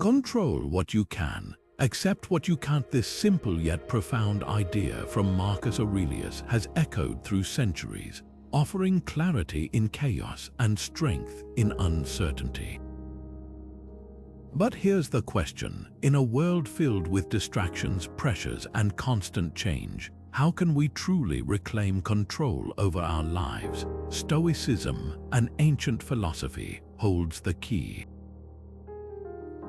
Control what you can, accept what you can't. This simple yet profound idea from Marcus Aurelius has echoed through centuries, offering clarity in chaos and strength in uncertainty. But here's the question: in a world filled with distractions, pressures, and constant change, how can we truly reclaim control over our lives? Stoicism, an ancient philosophy, holds the key.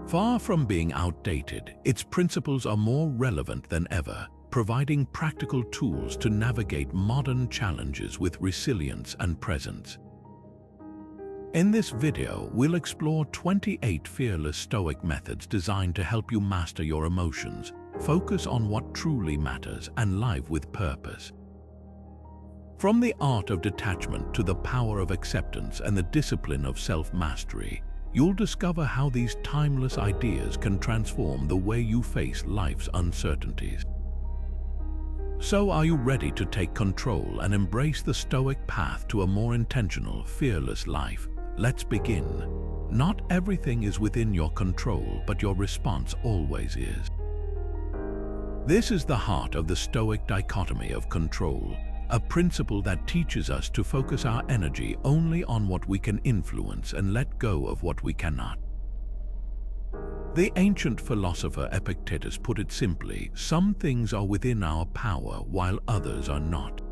Far from being outdated, its principles are more relevant than ever, providing practical tools to navigate modern challenges with resilience and presence. In this video, we'll explore 28 fearless Stoic methods designed to help you master your emotions, focus on what truly matters, and live with purpose. From the art of detachment to the power of acceptance and the discipline of self-mastery, you'll discover how these timeless ideas can transform the way you face life's uncertainties. So, are you ready to take control and embrace the Stoic path to a more intentional, fearless life? Let's begin. Not everything is within your control, but your response always is. This is the heart of the Stoic dichotomy of control, a principle that teaches us to focus our energy only on what we can influence and let go of what we cannot. The ancient philosopher Epictetus put it simply: some things are within our power while others are not.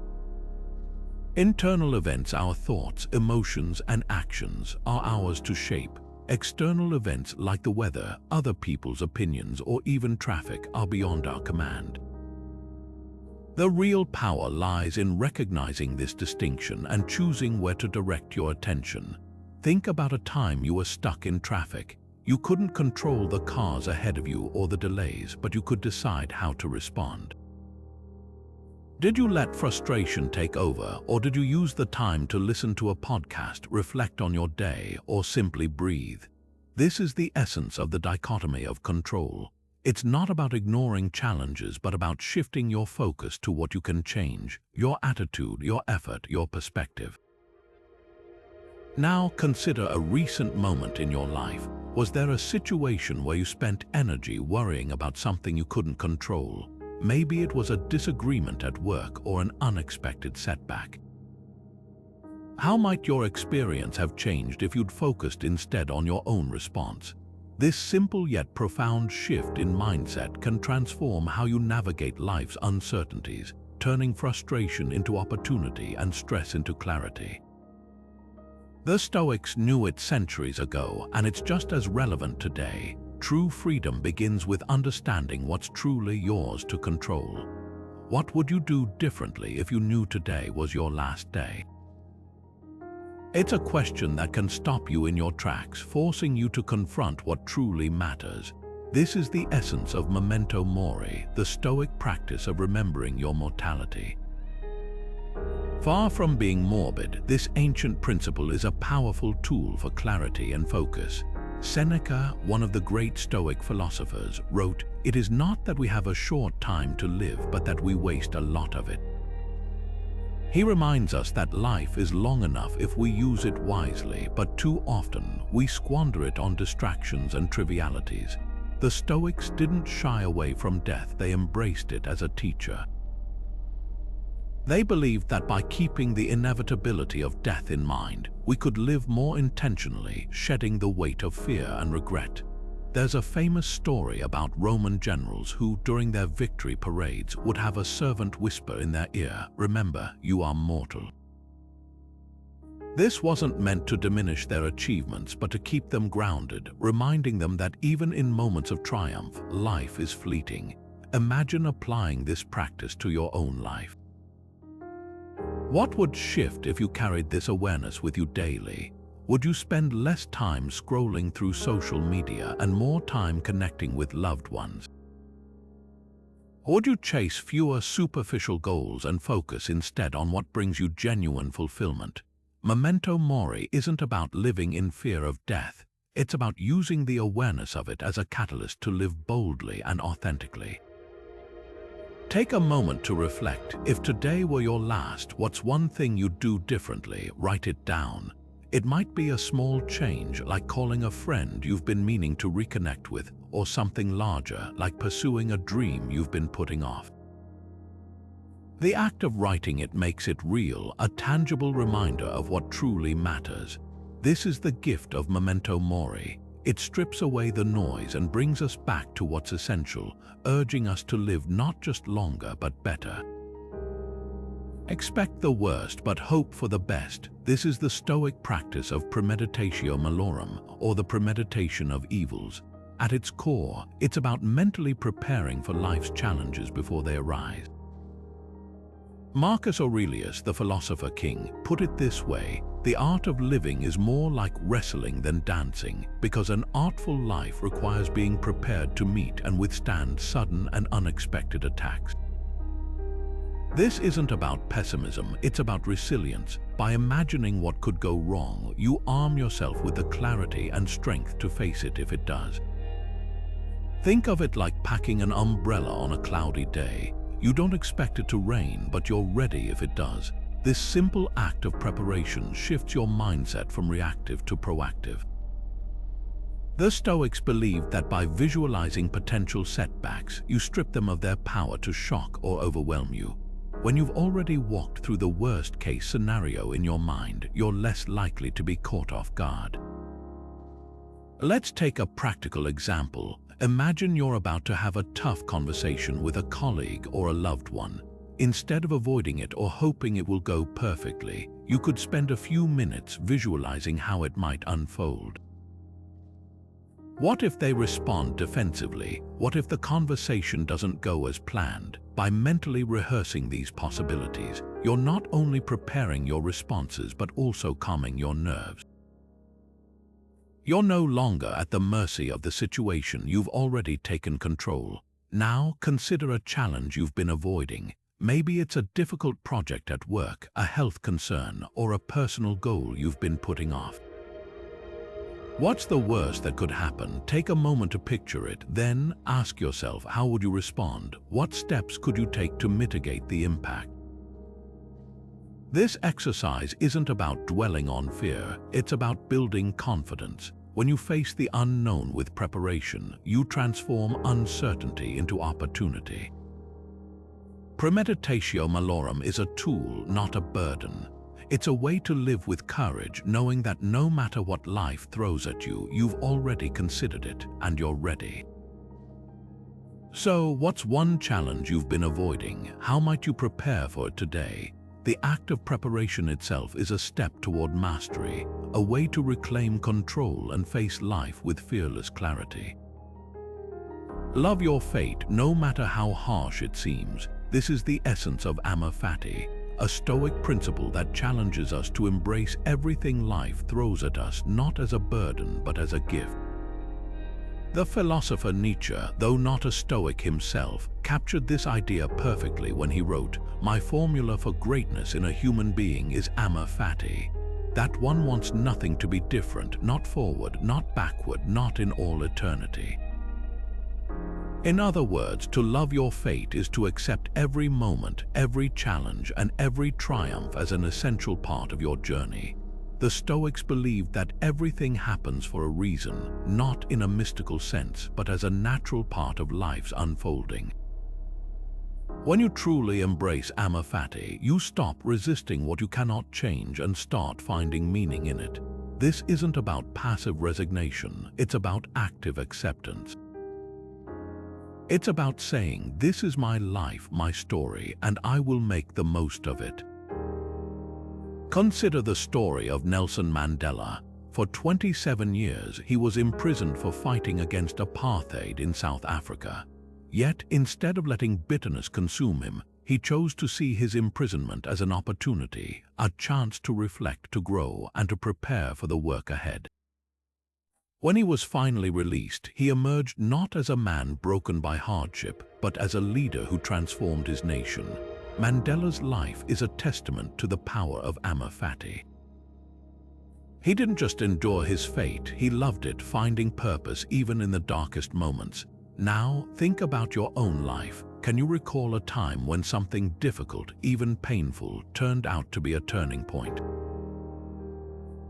Internal events, our thoughts, emotions, and actions, are ours to shape. External events like the weather, other people's opinions, or even traffic are beyond our command. The real power lies in recognizing this distinction and choosing where to direct your attention. Think about a time you were stuck in traffic. You couldn't control the cars ahead of you or the delays, but you could decide how to respond. Did you let frustration take over, or did you use the time to listen to a podcast, reflect on your day, or simply breathe? This is the essence of the dichotomy of control. It's not about ignoring challenges, but about shifting your focus to what you can change: your attitude, your effort, your perspective. Now consider a recent moment in your life. Was there a situation where you spent energy worrying about something you couldn't control? Maybe it was a disagreement at work or an unexpected setback. How might your experience have changed if you'd focused instead on your own response? This simple yet profound shift in mindset can transform how you navigate life's uncertainties, turning frustration into opportunity and stress into clarity. The Stoics knew it centuries ago, and it's just as relevant today. True freedom begins with understanding what's truly yours to control. What would you do differently if you knew today was your last day? It's a question that can stop you in your tracks, forcing you to confront what truly matters. This is the essence of Memento Mori, the Stoic practice of remembering your mortality. Far from being morbid, this ancient principle is a powerful tool for clarity and focus. Seneca, one of the great Stoic philosophers, wrote, "It is not that we have a short time to live, but that we waste a lot of it." He reminds us that life is long enough if we use it wisely, but too often we squander it on distractions and trivialities. The Stoics didn't shy away from death, they embraced it as a teacher. They believed that by keeping the inevitability of death in mind, we could live more intentionally, shedding the weight of fear and regret. There's a famous story about Roman generals who, during their victory parades, would have a servant whisper in their ear, "Remember, you are mortal." This wasn't meant to diminish their achievements, but to keep them grounded, reminding them that even in moments of triumph, life is fleeting. Imagine applying this practice to your own life. What would shift if you carried this awareness with you daily? Would you spend less time scrolling through social media and more time connecting with loved ones? Would you chase fewer superficial goals and focus instead on what brings you genuine fulfillment? Memento Mori isn't about living in fear of death. It's about using the awareness of it as a catalyst to live boldly and authentically. Take a moment to reflect. If today were your last, what's one thing you'd do differently? Write it down. It might be a small change, like calling a friend you've been meaning to reconnect with, or something larger, like pursuing a dream you've been putting off. The act of writing it makes it real, a tangible reminder of what truly matters. This is the gift of Memento Mori. It strips away the noise and brings us back to what's essential, urging us to live not just longer but better. Expect the worst but hope for the best. This is the Stoic practice of Premeditatio Malorum, or the premeditation of evils. At its core, it's about mentally preparing for life's challenges before they arise. Marcus Aurelius, the philosopher king, put it this way: the art of living is more like wrestling than dancing, because an artful life requires being prepared to meet and withstand sudden and unexpected attacks. This isn't about pessimism, it's about resilience. By imagining what could go wrong, you arm yourself with the clarity and strength to face it if it does. Think of it like packing an umbrella on a cloudy day. You don't expect it to rain, but you're ready if it does. This simple act of preparation shifts your mindset from reactive to proactive. The Stoics believed that by visualizing potential setbacks, you strip them of their power to shock or overwhelm you. When you've already walked through the worst-case scenario in your mind, you're less likely to be caught off guard. Let's take a practical example. Imagine you're about to have a tough conversation with a colleague or a loved one. Instead of avoiding it or hoping it will go perfectly, you could spend a few minutes visualizing how it might unfold. What if they respond defensively? What if the conversation doesn't go as planned? By mentally rehearsing these possibilities, you're not only preparing your responses but also calming your nerves. You're no longer at the mercy of the situation, you've already taken control. Now consider a challenge you've been avoiding. Maybe it's a difficult project at work, a health concern, or a personal goal you've been putting off. What's the worst that could happen? Take a moment to picture it, then ask yourself, how would you respond? What steps could you take to mitigate the impact? This exercise isn't about dwelling on fear, it's about building confidence. When you face the unknown with preparation, you transform uncertainty into opportunity. Premeditatio Malorum is a tool, not a burden. It's a way to live with courage, knowing that no matter what life throws at you, you've already considered it and you're ready. So, what's one challenge you've been avoiding? How might you prepare for it today? The act of preparation itself is a step toward mastery, a way to reclaim control and face life with fearless clarity. Love your fate, no matter how harsh it seems. This is the essence of Amor Fati, a Stoic principle that challenges us to embrace everything life throws at us, not as a burden but as a gift. The philosopher Nietzsche, though not a Stoic himself, captured this idea perfectly when he wrote, "My formula for greatness in a human being is Amor Fati." That one wants nothing to be different, not forward, not backward, not in all eternity. In other words, to love your fate is to accept every moment, every challenge, and every triumph as an essential part of your journey. The Stoics believed that everything happens for a reason, not in a mystical sense, but as a natural part of life's unfolding. When you truly embrace Amor Fati, you stop resisting what you cannot change and start finding meaning in it. This isn't about passive resignation, it's about active acceptance. It's about saying, this is my life, my story, and I will make the most of it. Consider the story of Nelson Mandela. For 27 years, he was imprisoned for fighting against apartheid in South Africa. Yet, instead of letting bitterness consume him, he chose to see his imprisonment as an opportunity, a chance to reflect, to grow, and to prepare for the work ahead. When he was finally released, he emerged not as a man broken by hardship, but as a leader who transformed his nation. Mandela's life is a testament to the power of Amor Fati. He didn't just endure his fate, he loved it, finding purpose even in the darkest moments. Now, think about your own life. Can you recall a time when something difficult, even painful, turned out to be a turning point?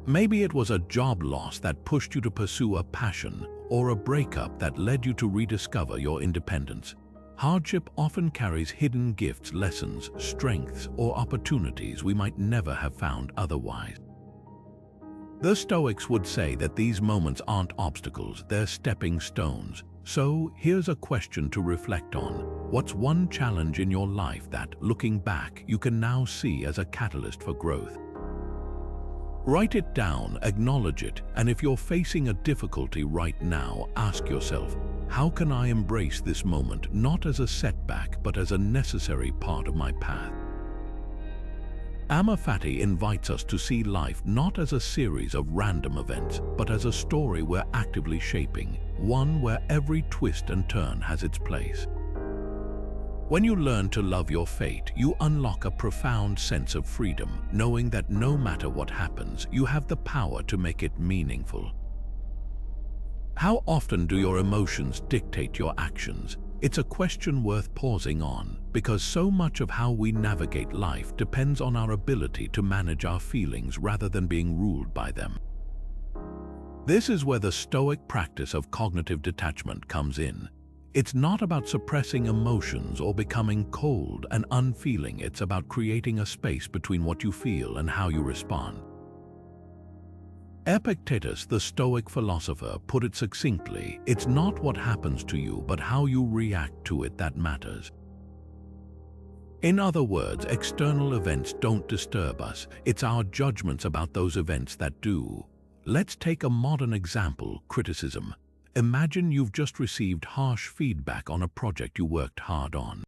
Maybe it was a job loss that pushed you to pursue a passion, or a breakup that led you to rediscover your independence. Hardship often carries hidden gifts, lessons, strengths, or opportunities we might never have found otherwise. The Stoics would say that these moments aren't obstacles, they're stepping stones. So here's a question to reflect on. What's one challenge in your life that, looking back, you can now see as a catalyst for growth? Write it down, acknowledge it, and if you're facing a difficulty right now, ask yourself, how can I embrace this moment not as a setback but as a necessary part of my path? Ammaphati invites us to see life not as a series of random events, but as a story we're actively shaping, one where every twist and turn has its place. When you learn to love your fate, you unlock a profound sense of freedom, knowing that no matter what happens, you have the power to make it meaningful. How often do your emotions dictate your actions? It's a question worth pausing on, because so much of how we navigate life depends on our ability to manage our feelings rather than being ruled by them. This is where the Stoic practice of cognitive detachment comes in. It's not about suppressing emotions or becoming cold and unfeeling. It's about creating a space between what you feel and how you respond. Epictetus, the Stoic philosopher, put it succinctly, it's not what happens to you, but how you react to it that matters. In other words, external events don't disturb us. It's our judgments about those events that do. Let's take a modern example, criticism. Imagine you've just received harsh feedback on a project you worked hard on.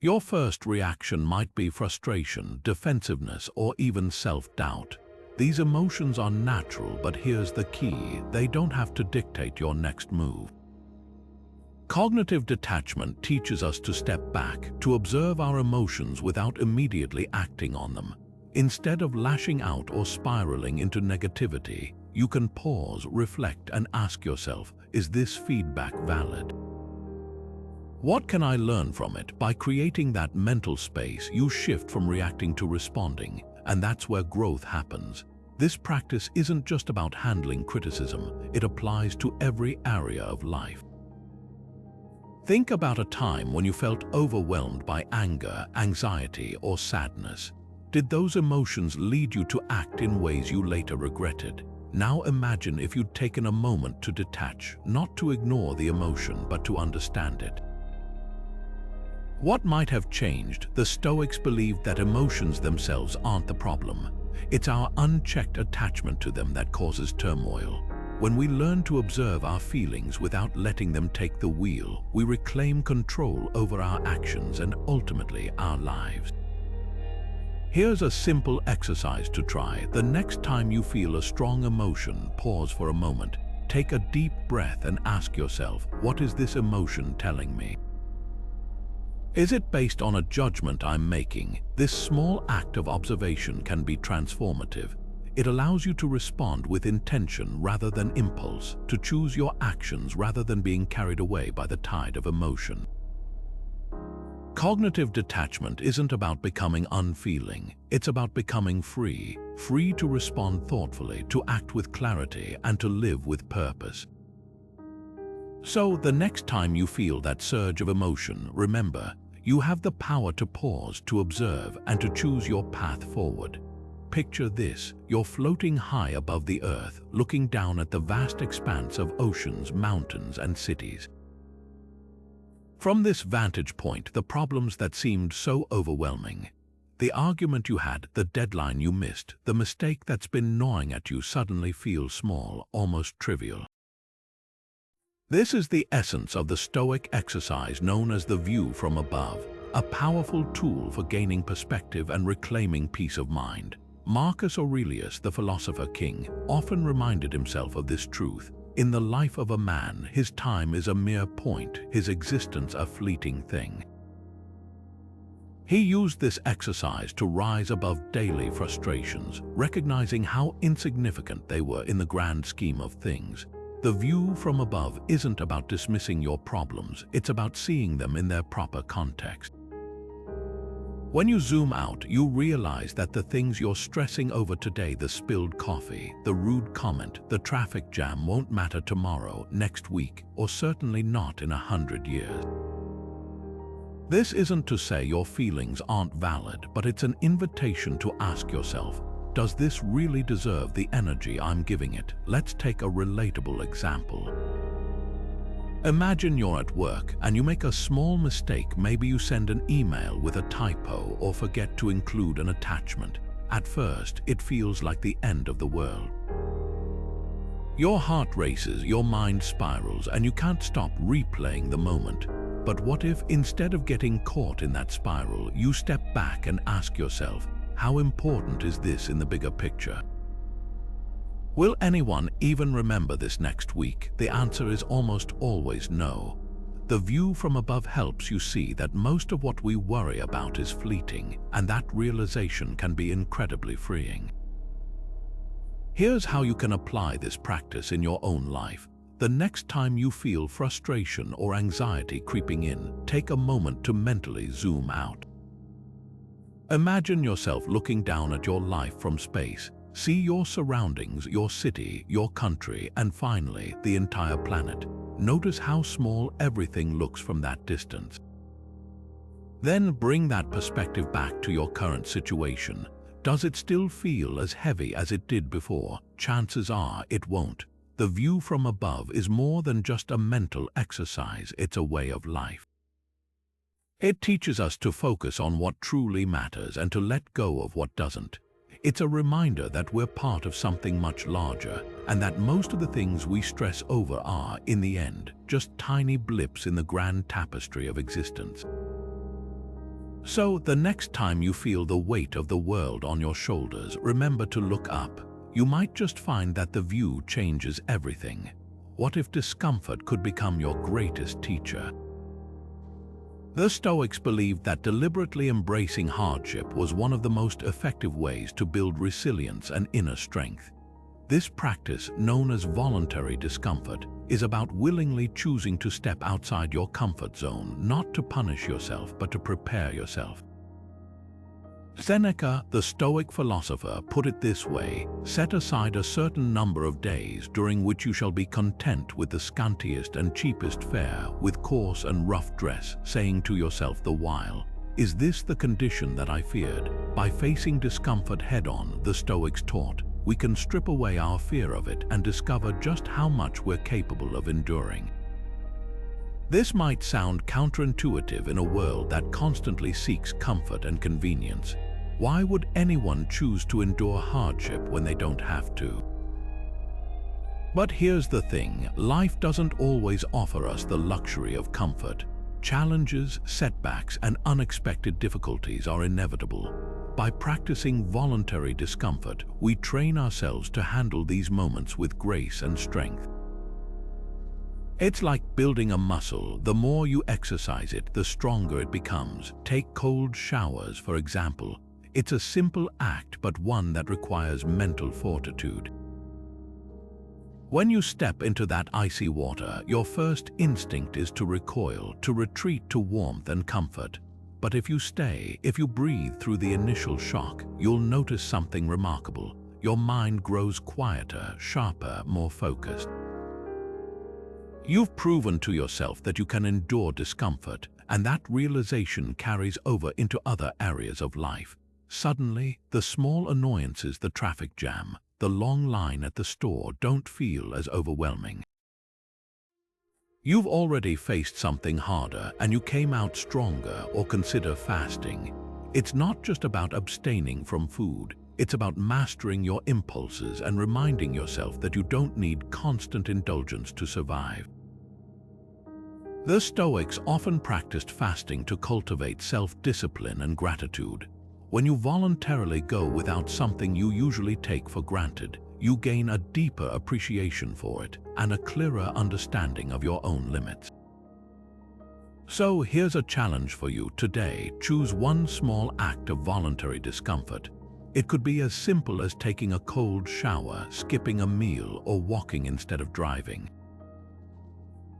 Your first reaction might be frustration, defensiveness, or even self-doubt. These emotions are natural, but here's the key: they don't have to dictate your next move. Cognitive detachment teaches us to step back, to observe our emotions without immediately acting on them. Instead of lashing out or spiraling into negativity, you can pause, reflect, and ask yourself, is this feedback valid? What can I learn from it? By creating that mental space, you shift from reacting to responding, and that's where growth happens. This practice isn't just about handling criticism, it applies to every area of life. Think about a time when you felt overwhelmed by anger, anxiety, or sadness. Did those emotions lead you to act in ways you later regretted? Now imagine if you'd taken a moment to detach, not to ignore the emotion, but to understand it. What might have changed? The Stoics believed that emotions themselves aren't the problem. It's our unchecked attachment to them that causes turmoil. When we learn to observe our feelings without letting them take the wheel, we reclaim control over our actions and ultimately our lives. Here's a simple exercise to try. The next time you feel a strong emotion, pause for a moment. Take a deep breath and ask yourself, what is this emotion telling me? Is it based on a judgment I'm making? This small act of observation can be transformative. It allows you to respond with intention rather than impulse, to choose your actions rather than being carried away by the tide of emotion. Cognitive detachment isn't about becoming unfeeling. It's about becoming free, free to respond thoughtfully, to act with clarity, and to live with purpose. So, the next time you feel that surge of emotion, remember, you have the power to pause, to observe, and to choose your path forward. Picture this: you're floating high above the earth, looking down at the vast expanse of oceans, mountains, and cities. From this vantage point, the problems that seemed so overwhelming, the argument you had, the deadline you missed, the mistake that's been gnawing at you suddenly feel small, almost trivial. This is the essence of the Stoic exercise known as the view from above, a powerful tool for gaining perspective and reclaiming peace of mind. Marcus Aurelius, the philosopher king, often reminded himself of this truth. In the life of a man, his time is a mere point, his existence a fleeting thing. He used this exercise to rise above daily frustrations, recognizing how insignificant they were in the grand scheme of things. The view from above isn't about dismissing your problems, it's about seeing them in their proper context. When you zoom out, you realize that the things you're stressing over today, the spilled coffee, the rude comment, the traffic jam, won't matter tomorrow, next week, or certainly not in 100 years. This isn't to say your feelings aren't valid, but it's an invitation to ask yourself, does this really deserve the energy I'm giving it? Let's take a relatable example. Imagine you're at work and you make a small mistake. Maybe you send an email with a typo or forget to include an attachment. At first, it feels like the end of the world. Your heart races, your mind spirals, and you can't stop replaying the moment. But what if, instead of getting caught in that spiral, you step back and ask yourself, how important is this in the bigger picture? Will anyone even remember this next week? The answer is almost always no. The view from above helps you see that most of what we worry about is fleeting, and that realization can be incredibly freeing. Here's how you can apply this practice in your own life. The next time you feel frustration or anxiety creeping in, take a moment to mentally zoom out. Imagine yourself looking down at your life from space. See your surroundings, your city, your country, and finally, the entire planet. Notice how small everything looks from that distance. Then bring that perspective back to your current situation. Does it still feel as heavy as it did before? Chances are it won't. The view from above is more than just a mental exercise, it's a way of life. It teaches us to focus on what truly matters and to let go of what doesn't. It's a reminder that we're part of something much larger, and that most of the things we stress over are, in the end, just tiny blips in the grand tapestry of existence. So, the next time you feel the weight of the world on your shoulders, remember to look up. You might just find that the view changes everything. What if discomfort could become your greatest teacher? The Stoics believed that deliberately embracing hardship was one of the most effective ways to build resilience and inner strength. This practice, known as voluntary discomfort, is about willingly choosing to step outside your comfort zone, not to punish yourself, but to prepare yourself. Seneca, the Stoic philosopher, put it this way: set aside a certain number of days during which you shall be content with the scantiest and cheapest fare, with coarse and rough dress, saying to yourself the while, is this the condition that I feared? By facing discomfort head-on, the Stoics taught, we can strip away our fear of it and discover just how much we're capable of enduring. This might sound counterintuitive in a world that constantly seeks comfort and convenience. Why would anyone choose to endure hardship when they don't have to? But here's the thing, life doesn't always offer us the luxury of comfort. Challenges, setbacks, and unexpected difficulties are inevitable. By practicing voluntary discomfort, we train ourselves to handle these moments with grace and strength. It's like building a muscle. The more you exercise it, the stronger it becomes. Take cold showers, for example. It's a simple act, but one that requires mental fortitude. When you step into that icy water, your first instinct is to recoil, to retreat to warmth and comfort. But if you stay, if you breathe through the initial shock, you'll notice something remarkable. Your mind grows quieter, sharper, more focused. You've proven to yourself that you can endure discomfort, and that realization carries over into other areas of life. Suddenly, the small annoyances, the traffic jam, the long line at the store, don't feel as overwhelming. You've already faced something harder and you came out stronger. Or consider fasting. It's not just about abstaining from food. It's about mastering your impulses and reminding yourself that you don't need constant indulgence to survive. The Stoics often practiced fasting to cultivate self-discipline and gratitude. When you voluntarily go without something you usually take for granted, you gain a deeper appreciation for it and a clearer understanding of your own limits. So here's a challenge for you today. Choose one small act of voluntary discomfort. It could be as simple as taking a cold shower, skipping a meal, or walking instead of driving.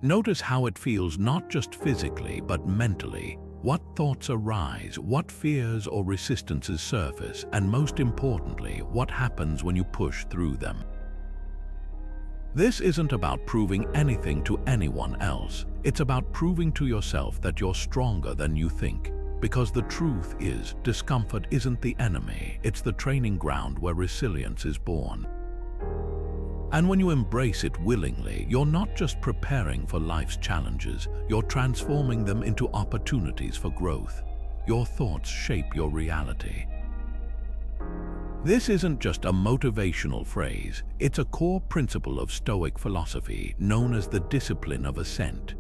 Notice how it feels, not just physically but mentally. What thoughts arise, what fears or resistances surface, and most importantly, what happens when you push through them. This isn't about proving anything to anyone else. It's about proving to yourself that you're stronger than you think. Because the truth is, discomfort isn't the enemy, it's the training ground where resilience is born. And when you embrace it willingly, you're not just preparing for life's challenges, you're transforming them into opportunities for growth. Your thoughts shape your reality. This isn't just a motivational phrase, it's a core principle of Stoic philosophy known as the discipline of Ascent.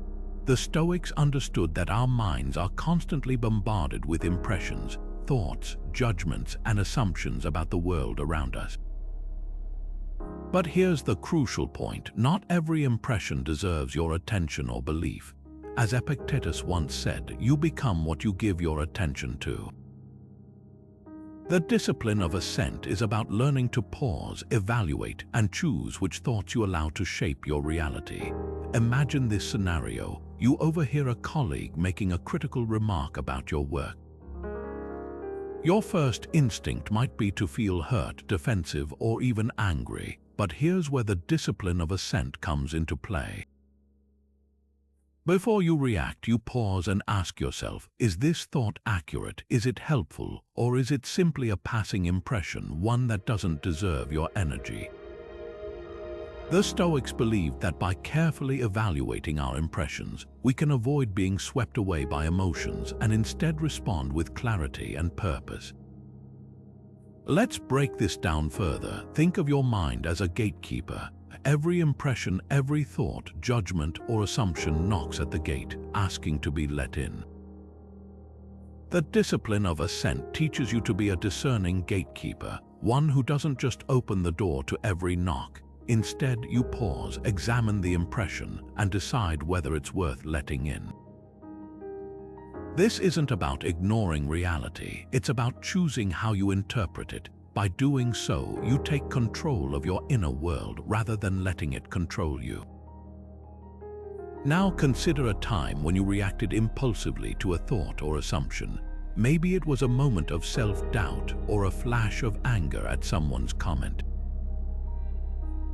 The Stoics understood that our minds are constantly bombarded with impressions, thoughts, judgments, and assumptions about the world around us. But here's the crucial point: not every impression deserves your attention or belief. As Epictetus once said, you become what you give your attention to. The discipline of Ascent is about learning to pause, evaluate, and choose which thoughts you allow to shape your reality. Imagine this scenario. You overhear a colleague making a critical remark about your work. Your first instinct might be to feel hurt, defensive, or even angry. But here's where the discipline of Ascent comes into play. Before you react, you pause and ask yourself, is this thought accurate? Is it helpful? Or is it simply a passing impression, one that doesn't deserve your energy? The Stoics believed that by carefully evaluating our impressions, we can avoid being swept away by emotions and instead respond with clarity and purpose. Let's break this down further. Think of your mind as a gatekeeper. Every impression, every thought, judgment, or assumption knocks at the gate, asking to be let in. The discipline of Ascent teaches you to be a discerning gatekeeper, one who doesn't just open the door to every knock. Instead, you pause, examine the impression, and decide whether it's worth letting in. This isn't about ignoring reality, it's about choosing how you interpret it. By doing so, you take control of your inner world rather than letting it control you. Now consider a time when you reacted impulsively to a thought or assumption. Maybe it was a moment of self-doubt or a flash of anger at someone's comment.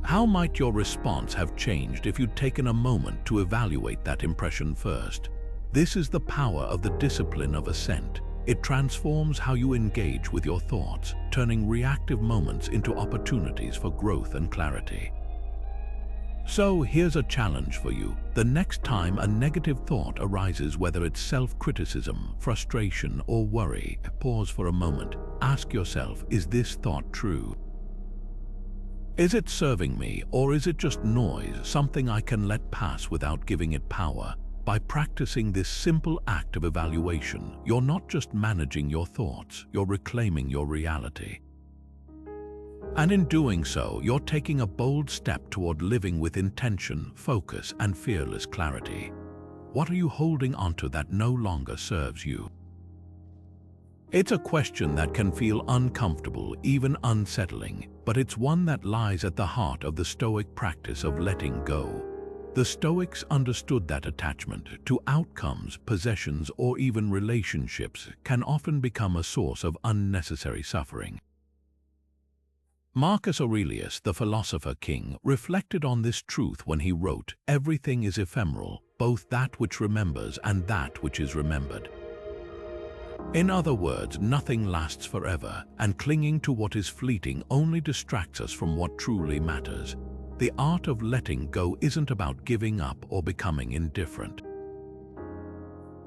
How might your response have changed if you'd taken a moment to evaluate that impression first? This is the power of the discipline of Ascent. It transforms how you engage with your thoughts, turning reactive moments into opportunities for growth and clarity. So here's a challenge for you. The next time a negative thought arises, whether it's self-criticism, frustration, or worry, pause for a moment. Ask yourself, is this thought true? Is it serving me, or is it just noise, something I can let pass without giving it power? By practicing this simple act of evaluation, you're not just managing your thoughts, you're reclaiming your reality. And in doing so, you're taking a bold step toward living with intention, focus, and fearless clarity. What are you holding onto that no longer serves you? It's a question that can feel uncomfortable, even unsettling, but it's one that lies at the heart of the Stoic practice of letting go. The Stoics understood that attachment to outcomes, possessions, or even relationships can often become a source of unnecessary suffering. Marcus Aurelius, the philosopher king, reflected on this truth when he wrote, "Everything is ephemeral, both that which remembers and that which is remembered." In other words, nothing lasts forever, and clinging to what is fleeting only distracts us from what truly matters. The art of letting go isn't about giving up or becoming indifferent.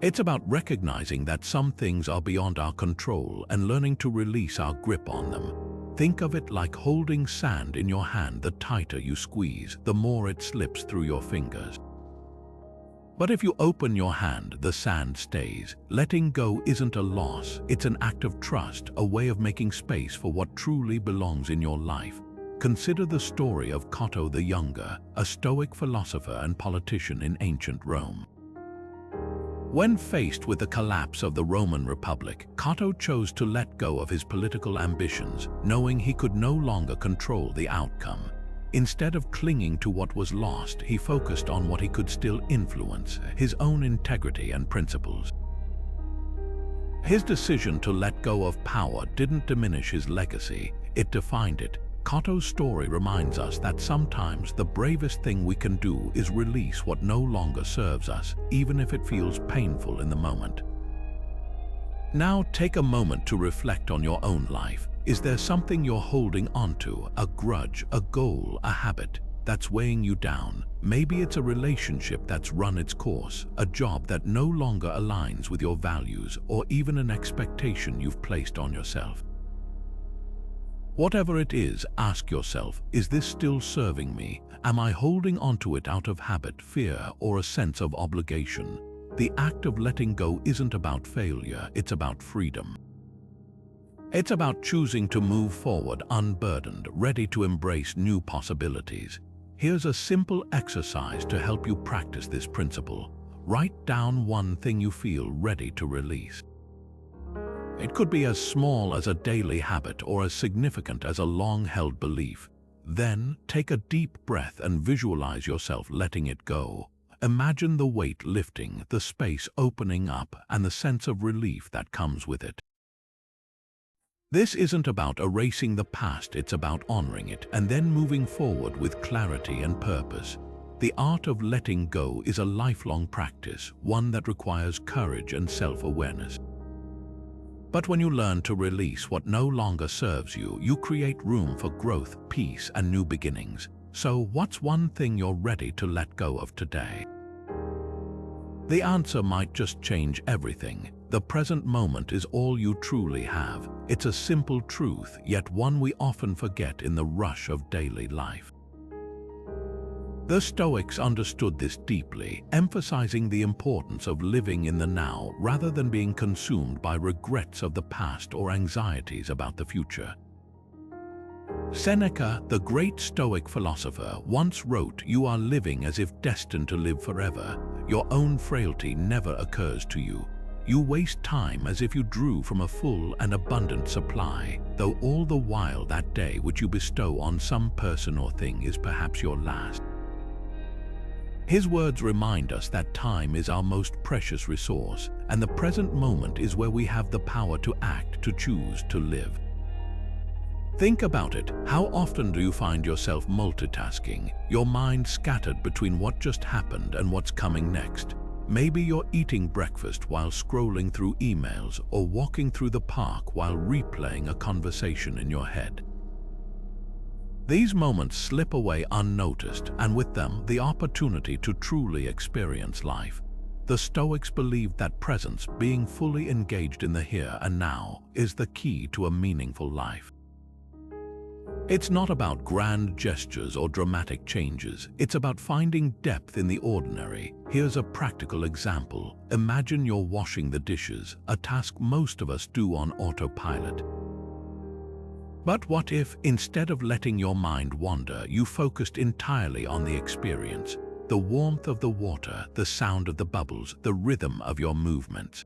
It's about recognizing that some things are beyond our control and learning to release our grip on them. Think of it like holding sand in your hand. The tighter you squeeze, the more it slips through your fingers. But if you open your hand, the sand stays. Letting go isn't a loss, it's an act of trust, a way of making space for what truly belongs in your life. Consider the story of Cato the Younger, a Stoic philosopher and politician in ancient Rome. When faced with the collapse of the Roman Republic, Cato chose to let go of his political ambitions, knowing he could no longer control the outcome. Instead of clinging to what was lost, he focused on what he could still influence, his own integrity and principles. His decision to let go of power didn't diminish his legacy, it defined it. Cotto's story reminds us that sometimes the bravest thing we can do is release what no longer serves us, even if it feels painful in the moment. Now take a moment to reflect on your own life. Is there something you're holding onto, a grudge, a goal, a habit that's weighing you down? Maybe it's a relationship that's run its course, a job that no longer aligns with your values, or even an expectation you've placed on yourself. Whatever it is, ask yourself, is this still serving me? Am I holding onto it out of habit, fear, or a sense of obligation? The act of letting go isn't about failure, it's about freedom. It's about choosing to move forward unburdened, ready to embrace new possibilities. Here's a simple exercise to help you practice this principle. Write down one thing you feel ready to release. It could be as small as a daily habit or as significant as a long-held belief. Then, take a deep breath and visualize yourself letting it go. Imagine the weight lifting, the space opening up, and the sense of relief that comes with it. This isn't about erasing the past, it's about honoring it and then moving forward with clarity and purpose. The art of letting go is a lifelong practice, one that requires courage and self-awareness. But when you learn to release what no longer serves you, you create room for growth, peace, and new beginnings. So, what's one thing you're ready to let go of today? The answer might just change everything. The present moment is all you truly have. It's a simple truth, yet one we often forget in the rush of daily life. The Stoics understood this deeply, emphasizing the importance of living in the now rather than being consumed by regrets of the past or anxieties about the future. Seneca, the great Stoic philosopher, once wrote, "You are living as if destined to live forever. Your own frailty never occurs to you. You waste time as if you drew from a full and abundant supply, though all the while that day which you bestow on some person or thing is perhaps your last." His words remind us that time is our most precious resource, and the present moment is where we have the power to act, to choose, to live. Think about it. How often do you find yourself multitasking, your mind scattered between what just happened and what's coming next? Maybe you're eating breakfast while scrolling through emails or walking through the park while replaying a conversation in your head. These moments slip away unnoticed, and with them, the opportunity to truly experience life. The Stoics believed that presence, being fully engaged in the here and now, is the key to a meaningful life. It's not about grand gestures or dramatic changes. It's about finding depth in the ordinary. Here's a practical example. Imagine you're washing the dishes, a task most of us do on autopilot. But what if, instead of letting your mind wander, you focused entirely on the experience, the warmth of the water, the sound of the bubbles, the rhythm of your movements?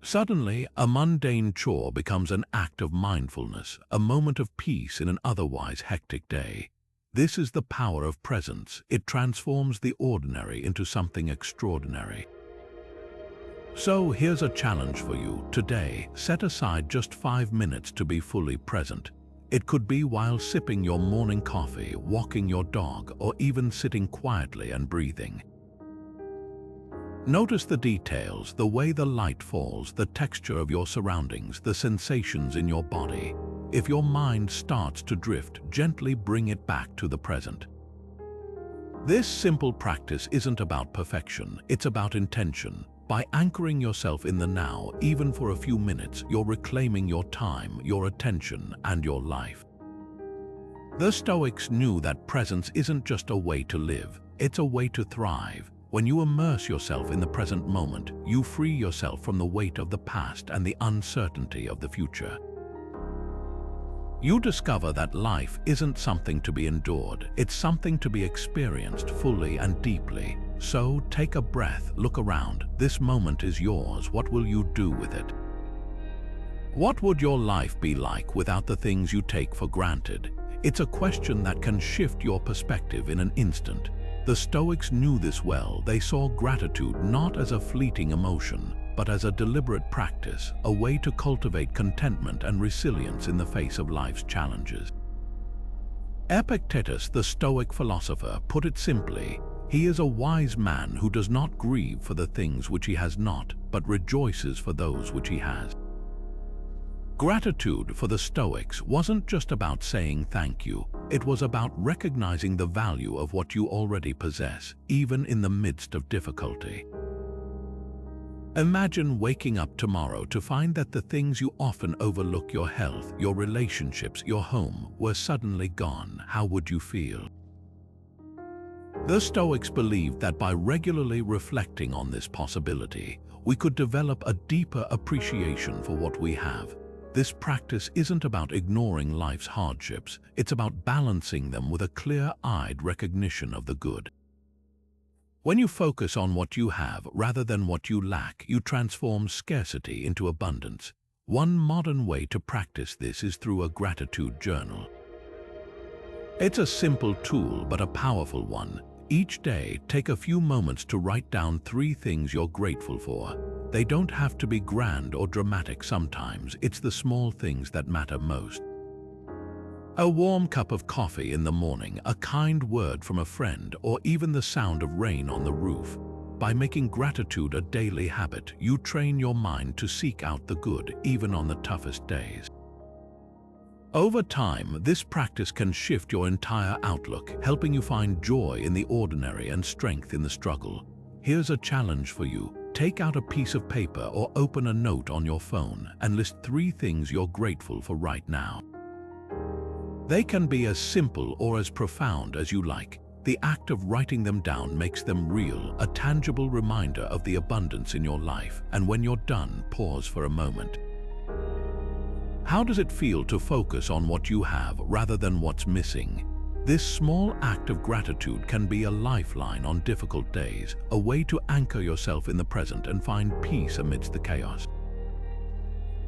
Suddenly, a mundane chore becomes an act of mindfulness, a moment of peace in an otherwise hectic day. This is the power of presence. It transforms the ordinary into something extraordinary. So here's a challenge for you. Today, set aside just 5 minutes to be fully present. It could be while sipping your morning coffee, walking your dog, or even sitting quietly and breathing. Notice the details, the way the light falls, the texture of your surroundings, the sensations in your body. If your mind starts to drift, gently bring it back to the present. This simple practice isn't about perfection, it's about intention. By anchoring yourself in the now, even for a few minutes, you're reclaiming your time, your attention, and your life. The Stoics knew that presence isn't just a way to live, it's a way to thrive. When you immerse yourself in the present moment, you free yourself from the weight of the past and the uncertainty of the future. You discover that life isn't something to be endured, it's something to be experienced fully and deeply. So take a breath, look around. This moment is yours. What will you do with it? What would your life be like without the things you take for granted? It's a question that can shift your perspective in an instant. The Stoics knew this well. They saw gratitude not as a fleeting emotion, but as a deliberate practice, a way to cultivate contentment and resilience in the face of life's challenges. Epictetus, the Stoic philosopher, put it simply: he is a wise man who does not grieve for the things which he has not, but rejoices for those which he has. Gratitude for the Stoics wasn't just about saying thank you, it was about recognizing the value of what you already possess, even in the midst of difficulty. Imagine waking up tomorrow to find that the things you often overlook, your health, your relationships, your home, were suddenly gone. How would you feel? The Stoics believed that by regularly reflecting on this possibility, we could develop a deeper appreciation for what we have. This practice isn't about ignoring life's hardships, it's about balancing them with a clear-eyed recognition of the good. When you focus on what you have rather than what you lack, you transform scarcity into abundance. One modern way to practice this is through a gratitude journal. It's a simple tool, but a powerful one. Each day, take a few moments to write down 3 things you're grateful for. They don't have to be grand or dramatic. Sometimes it's the small things that matter most. A warm cup of coffee in the morning, a kind word from a friend, or even the sound of rain on the roof. By making gratitude a daily habit, you train your mind to seek out the good, even on the toughest days. Over time, this practice can shift your entire outlook, helping you find joy in the ordinary and strength in the struggle. Here's a challenge for you. Take out a piece of paper or open a note on your phone and list 3 things you're grateful for right now. They can be as simple or as profound as you like. The act of writing them down makes them real, a tangible reminder of the abundance in your life. And when you're done, pause for a moment. How does it feel to focus on what you have rather than what's missing? This small act of gratitude can be a lifeline on difficult days, a way to anchor yourself in the present and find peace amidst the chaos.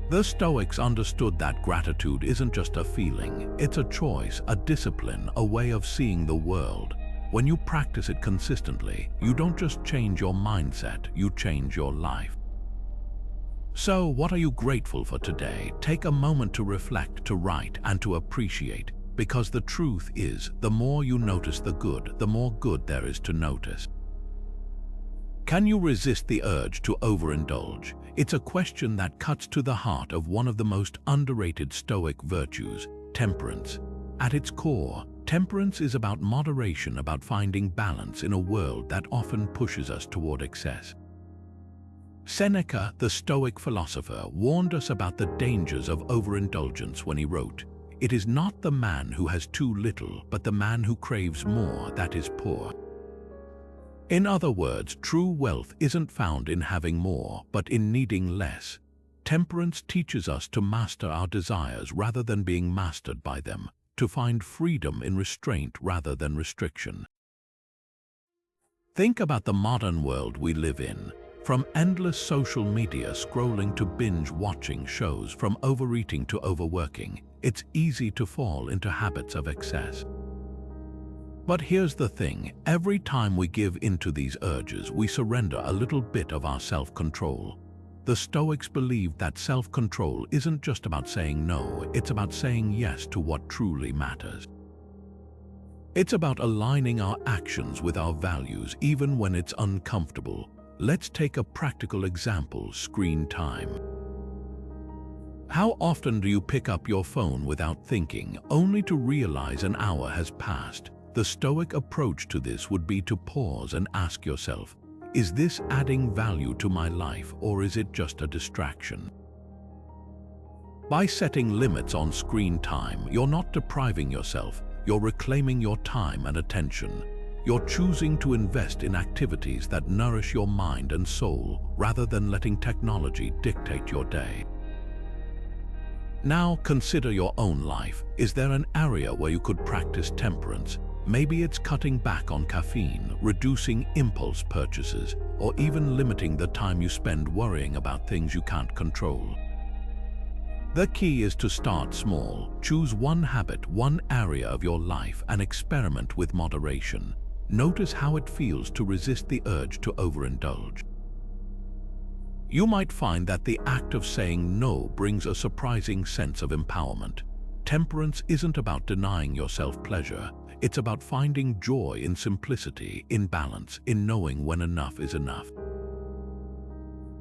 The Stoics understood that gratitude isn't just a feeling, it's a choice, a discipline, a way of seeing the world. When you practice it consistently, you don't just change your mindset, you change your life. So, what are you grateful for today? Take a moment to reflect, to write, and to appreciate, because the truth is, the more you notice the good, the more good there is to notice. Can you resist the urge to overindulge? It's a question that cuts to the heart of one of the most underrated Stoic virtues, temperance. At its core, temperance is about moderation, about finding balance in a world that often pushes us toward excess. Seneca, the Stoic philosopher, warned us about the dangers of overindulgence when he wrote, "It is not the man who has too little, but the man who craves more that is poor." In other words, true wealth isn't found in having more, but in needing less. Temperance teaches us to master our desires rather than being mastered by them, to find freedom in restraint rather than restriction. Think about the modern world we live in. From endless social media scrolling to binge-watching shows, from overeating to overworking, it's easy to fall into habits of excess. But here's the thing, every time we give into these urges, we surrender a little bit of our self-control. The Stoics believed that self-control isn't just about saying no, it's about saying yes to what truly matters. It's about aligning our actions with our values, even when it's uncomfortable. Let's take a practical example: screen time. How often do you pick up your phone without thinking, only to realize an hour has passed? The Stoic approach to this would be to pause and ask yourself, is this adding value to my life, or is it just a distraction? By setting limits on screen time, you're not depriving yourself, you're reclaiming your time and attention. You're choosing to invest in activities that nourish your mind and soul, rather than letting technology dictate your day. Now consider your own life. Is there an area where you could practice temperance? Maybe it's cutting back on caffeine, reducing impulse purchases, or even limiting the time you spend worrying about things you can't control. The key is to start small. Choose one habit, one area of your life, and experiment with moderation. Notice how it feels to resist the urge to overindulge. You might find that the act of saying no brings a surprising sense of empowerment. Temperance isn't about denying yourself pleasure. It's about finding joy in simplicity, in balance, in knowing when enough is enough.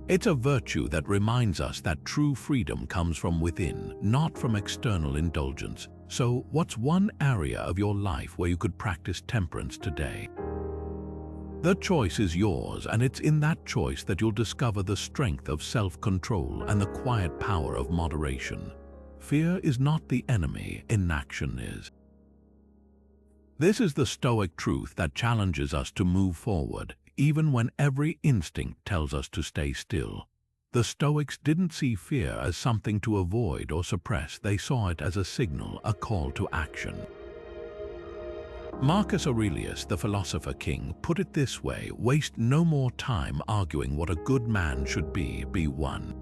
It's a virtue that reminds us that true freedom comes from within, not from external indulgence. So, what's one area of your life where you could practice temperance today? The choice is yours, and it's in that choice that you'll discover the strength of self-control and the quiet power of moderation. Fear is not the enemy, inaction is. This is the Stoic truth that challenges us to move forward, even when every instinct tells us to stay still. The Stoics didn't see fear as something to avoid or suppress. They saw it as a signal, a call to action. Marcus Aurelius, the philosopher king, put it this way: waste no more time arguing what a good man should be one.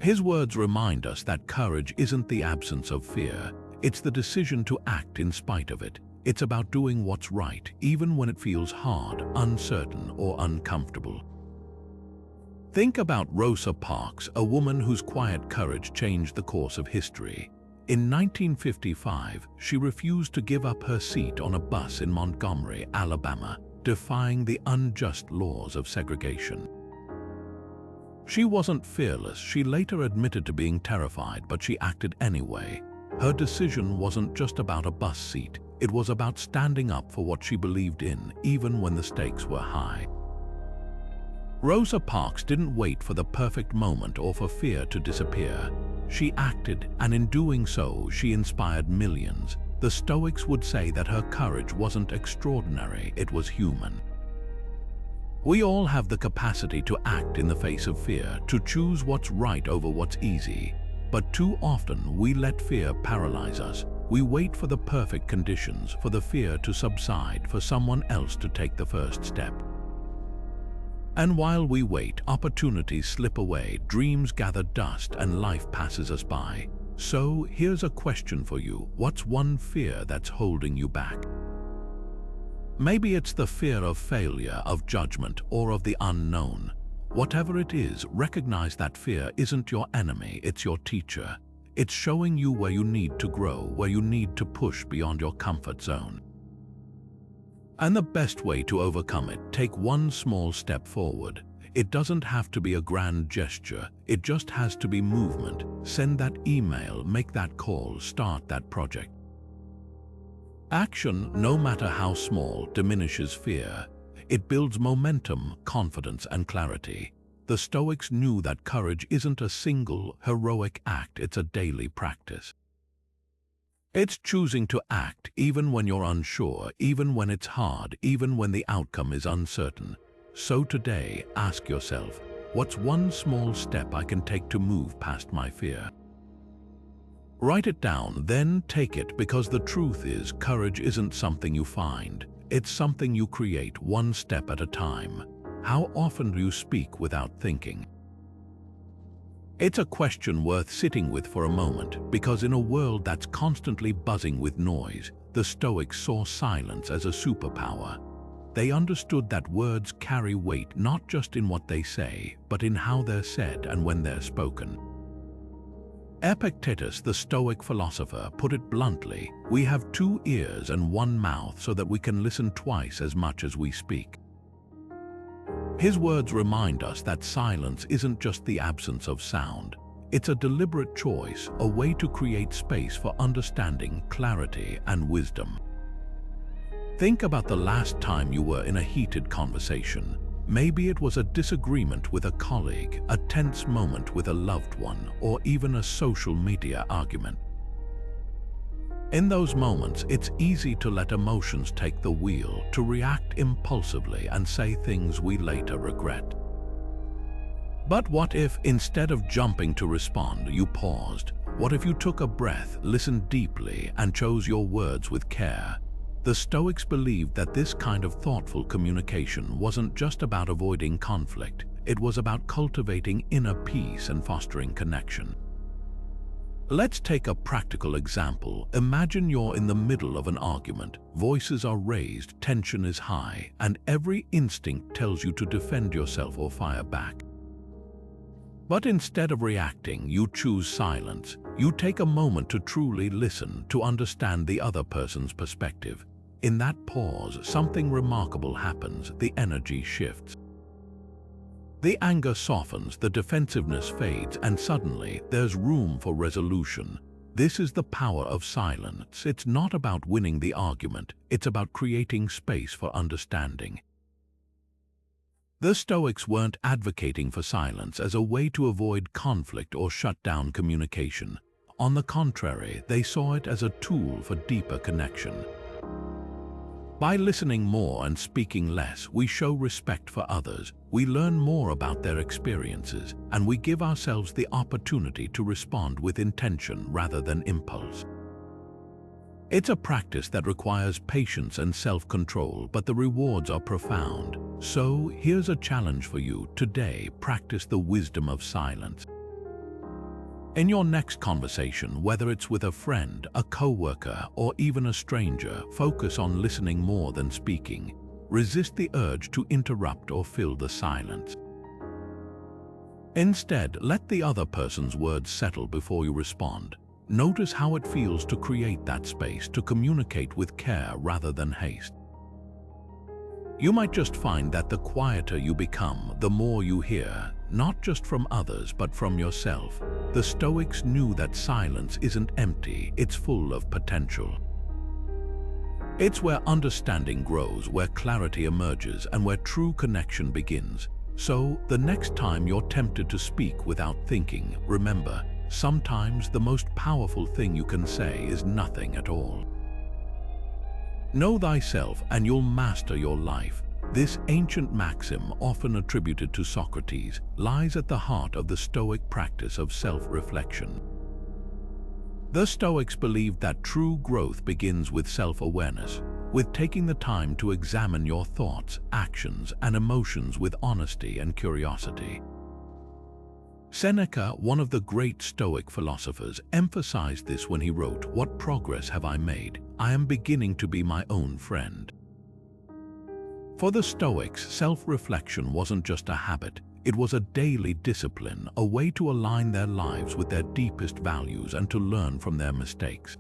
His words remind us that courage isn't the absence of fear. It's the decision to act in spite of it. It's about doing what's right, even when it feels hard, uncertain, or uncomfortable. Think about Rosa Parks, a woman whose quiet courage changed the course of history. In 1955, she refused to give up her seat on a bus in Montgomery, Alabama, defying the unjust laws of segregation. She wasn't fearless. She later admitted to being terrified, but she acted anyway. Her decision wasn't just about a bus seat. It was about standing up for what she believed in, even when the stakes were high. Rosa Parks didn't wait for the perfect moment or for fear to disappear. She acted, and in doing so, she inspired millions. The Stoics would say that her courage wasn't extraordinary, it was human. We all have the capacity to act in the face of fear, to choose what's right over what's easy. But too often, we let fear paralyze us. We wait for the perfect conditions, for the fear to subside, for someone else to take the first step. And while we wait, opportunities slip away, dreams gather dust, and life passes us by. So, here's a question for you. What's one fear that's holding you back? Maybe it's the fear of failure, of judgment, or of the unknown. Whatever it is, recognize that fear isn't your enemy, it's your teacher. It's showing you where you need to grow, where you need to push beyond your comfort zone. And the best way to overcome it, take one small step forward. It doesn't have to be a grand gesture, it just has to be movement. Send that email, make that call, start that project. Action, no matter how small, diminishes fear. It builds momentum, confidence, and clarity. The Stoics knew that courage isn't a single, heroic act, it's a daily practice. It's choosing to act even when you're unsure, even when it's hard, even when the outcome is uncertain. So today, ask yourself, what's one small step I can take to move past my fear? Write it down, then take it, because the truth is, courage isn't something you find. It's something you create, one step at a time. How often do you speak without thinking? It's a question worth sitting with for a moment, because in a world that's constantly buzzing with noise, the Stoics saw silence as a superpower. They understood that words carry weight not just in what they say, but in how they're said and when they're spoken. Epictetus, the Stoic philosopher, put it bluntly: we have 2 ears and 1 mouth so that we can listen twice as much as we speak. His words remind us that silence isn't just the absence of sound. It's a deliberate choice, a way to create space for understanding, clarity, and wisdom. Think about the last time you were in a heated conversation. Maybe it was a disagreement with a colleague, a tense moment with a loved one, or even a social media argument. In those moments, it's easy to let emotions take the wheel, to react impulsively and say things we later regret. But what if, instead of jumping to respond, you paused? What if you took a breath, listened deeply, and chose your words with care? The Stoics believed that this kind of thoughtful communication wasn't just about avoiding conflict, it was about cultivating inner peace and fostering connection. Let's take a practical example. Imagine you're in the middle of an argument. Voices are raised, tension is high, and every instinct tells you to defend yourself or fire back. But instead of reacting, you choose silence. You take a moment to truly listen, to understand the other person's perspective. In that pause, something remarkable happens. The energy shifts. The anger softens, the defensiveness fades, and suddenly there's room for resolution. This is the power of silence. It's not about winning the argument, it's about creating space for understanding. The Stoics weren't advocating for silence as a way to avoid conflict or shut down communication. On the contrary, they saw it as a tool for deeper connection. By listening more and speaking less, we show respect for others, we learn more about their experiences, and we give ourselves the opportunity to respond with intention rather than impulse. It's a practice that requires patience and self-control, but the rewards are profound. So, here's a challenge for you. Today, practice the wisdom of silence. In your next conversation, whether it's with a friend, a coworker, or even a stranger, focus on listening more than speaking. Resist the urge to interrupt or fill the silence. Instead, let the other person's words settle before you respond. Notice how it feels to create that space, to communicate with care rather than haste. You might just find that the quieter you become, the more you hear, not just from others but from yourself. The Stoics knew that silence isn't empty, it's full of potential. It's where understanding grows, where clarity emerges, and where true connection begins. So, the next time you're tempted to speak without thinking, remember, sometimes the most powerful thing you can say is nothing at all. Know thyself and you'll master your life. This ancient maxim, often attributed to Socrates, lies at the heart of the Stoic practice of self-reflection. The Stoics believed that true growth begins with self-awareness, with taking the time to examine your thoughts, actions, and emotions with honesty and curiosity. Seneca, one of the great Stoic philosophers, emphasized this when he wrote, "What progress have I made? I am beginning to be my own friend." For the Stoics, self-reflection wasn't just a habit, it was a daily discipline, a way to align their lives with their deepest values and to learn from their mistakes.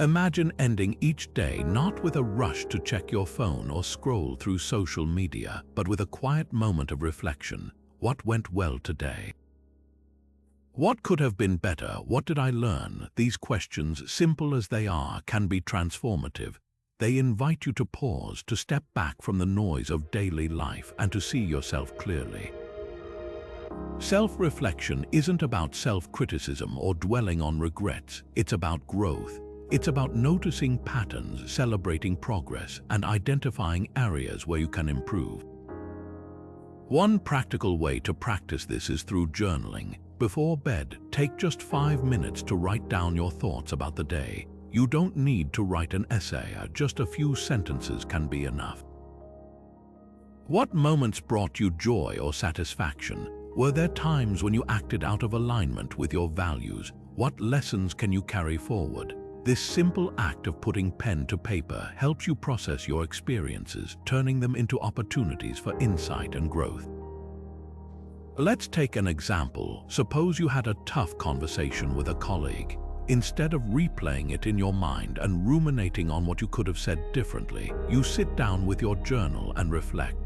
Imagine ending each day not with a rush to check your phone or scroll through social media, but with a quiet moment of reflection. What went well today? What could have been better? What did I learn? These questions, simple as they are, can be transformative. They invite you to pause, to step back from the noise of daily life and to see yourself clearly. Self-reflection isn't about self-criticism or dwelling on regrets. It's about growth. It's about noticing patterns, celebrating progress, and identifying areas where you can improve. One practical way to practice this is through journaling. Before bed, take just 5 minutes to write down your thoughts about the day. You don't need to write an essay, just a few sentences can be enough. What moments brought you joy or satisfaction? Were there times when you acted out of alignment with your values? What lessons can you carry forward? This simple act of putting pen to paper helps you process your experiences, turning them into opportunities for insight and growth. Let's take an example. Suppose you had a tough conversation with a colleague. Instead of replaying it in your mind and ruminating on what you could have said differently, you sit down with your journal and reflect.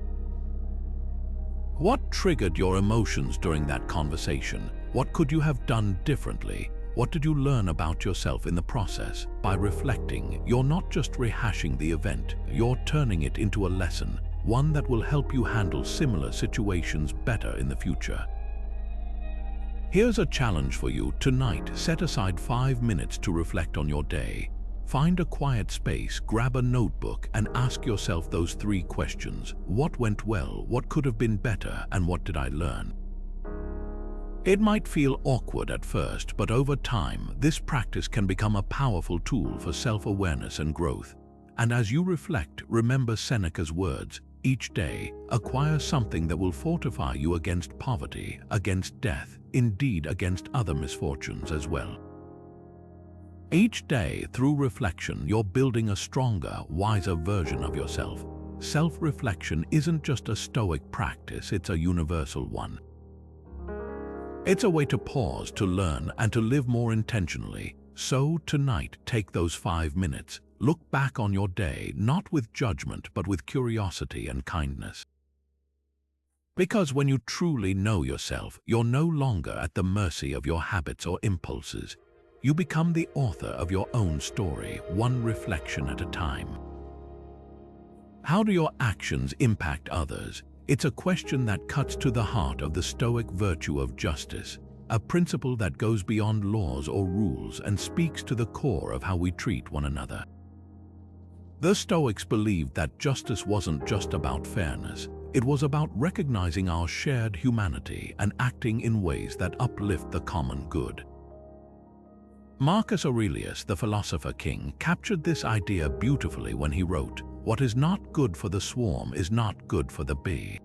What triggered your emotions during that conversation? What could you have done differently? What did you learn about yourself in the process? By reflecting, you're not just rehashing the event, you're turning it into a lesson, one that will help you handle similar situations better in the future. Here's a challenge for you. Tonight, set aside 5 minutes to reflect on your day. Find a quiet space, grab a notebook, and ask yourself those 3 questions. What went well? What could have been better? And what did I learn? It might feel awkward at first, but over time, this practice can become a powerful tool for self-awareness and growth. And as you reflect, remember Seneca's words, each day, acquire something that will fortify you against poverty, against death, indeed against other misfortunes as well. Each day, through reflection, you're building a stronger, wiser version of yourself. Self-reflection isn't just a Stoic practice, it's a universal one. It's a way to pause, to learn, and to live more intentionally. So tonight, take those 5 minutes. Look back on your day, not with judgment, but with curiosity and kindness. Because when you truly know yourself, you're no longer at the mercy of your habits or impulses. You become the author of your own story, one reflection at a time. How do your actions impact others? It's a question that cuts to the heart of the Stoic virtue of justice, a principle that goes beyond laws or rules and speaks to the core of how we treat one another. The Stoics believed that justice wasn't just about fairness. It was about recognizing our shared humanity and acting in ways that uplift the common good. Marcus Aurelius, the philosopher king, captured this idea beautifully when he wrote, "What is not good for the swarm is not good for the bee."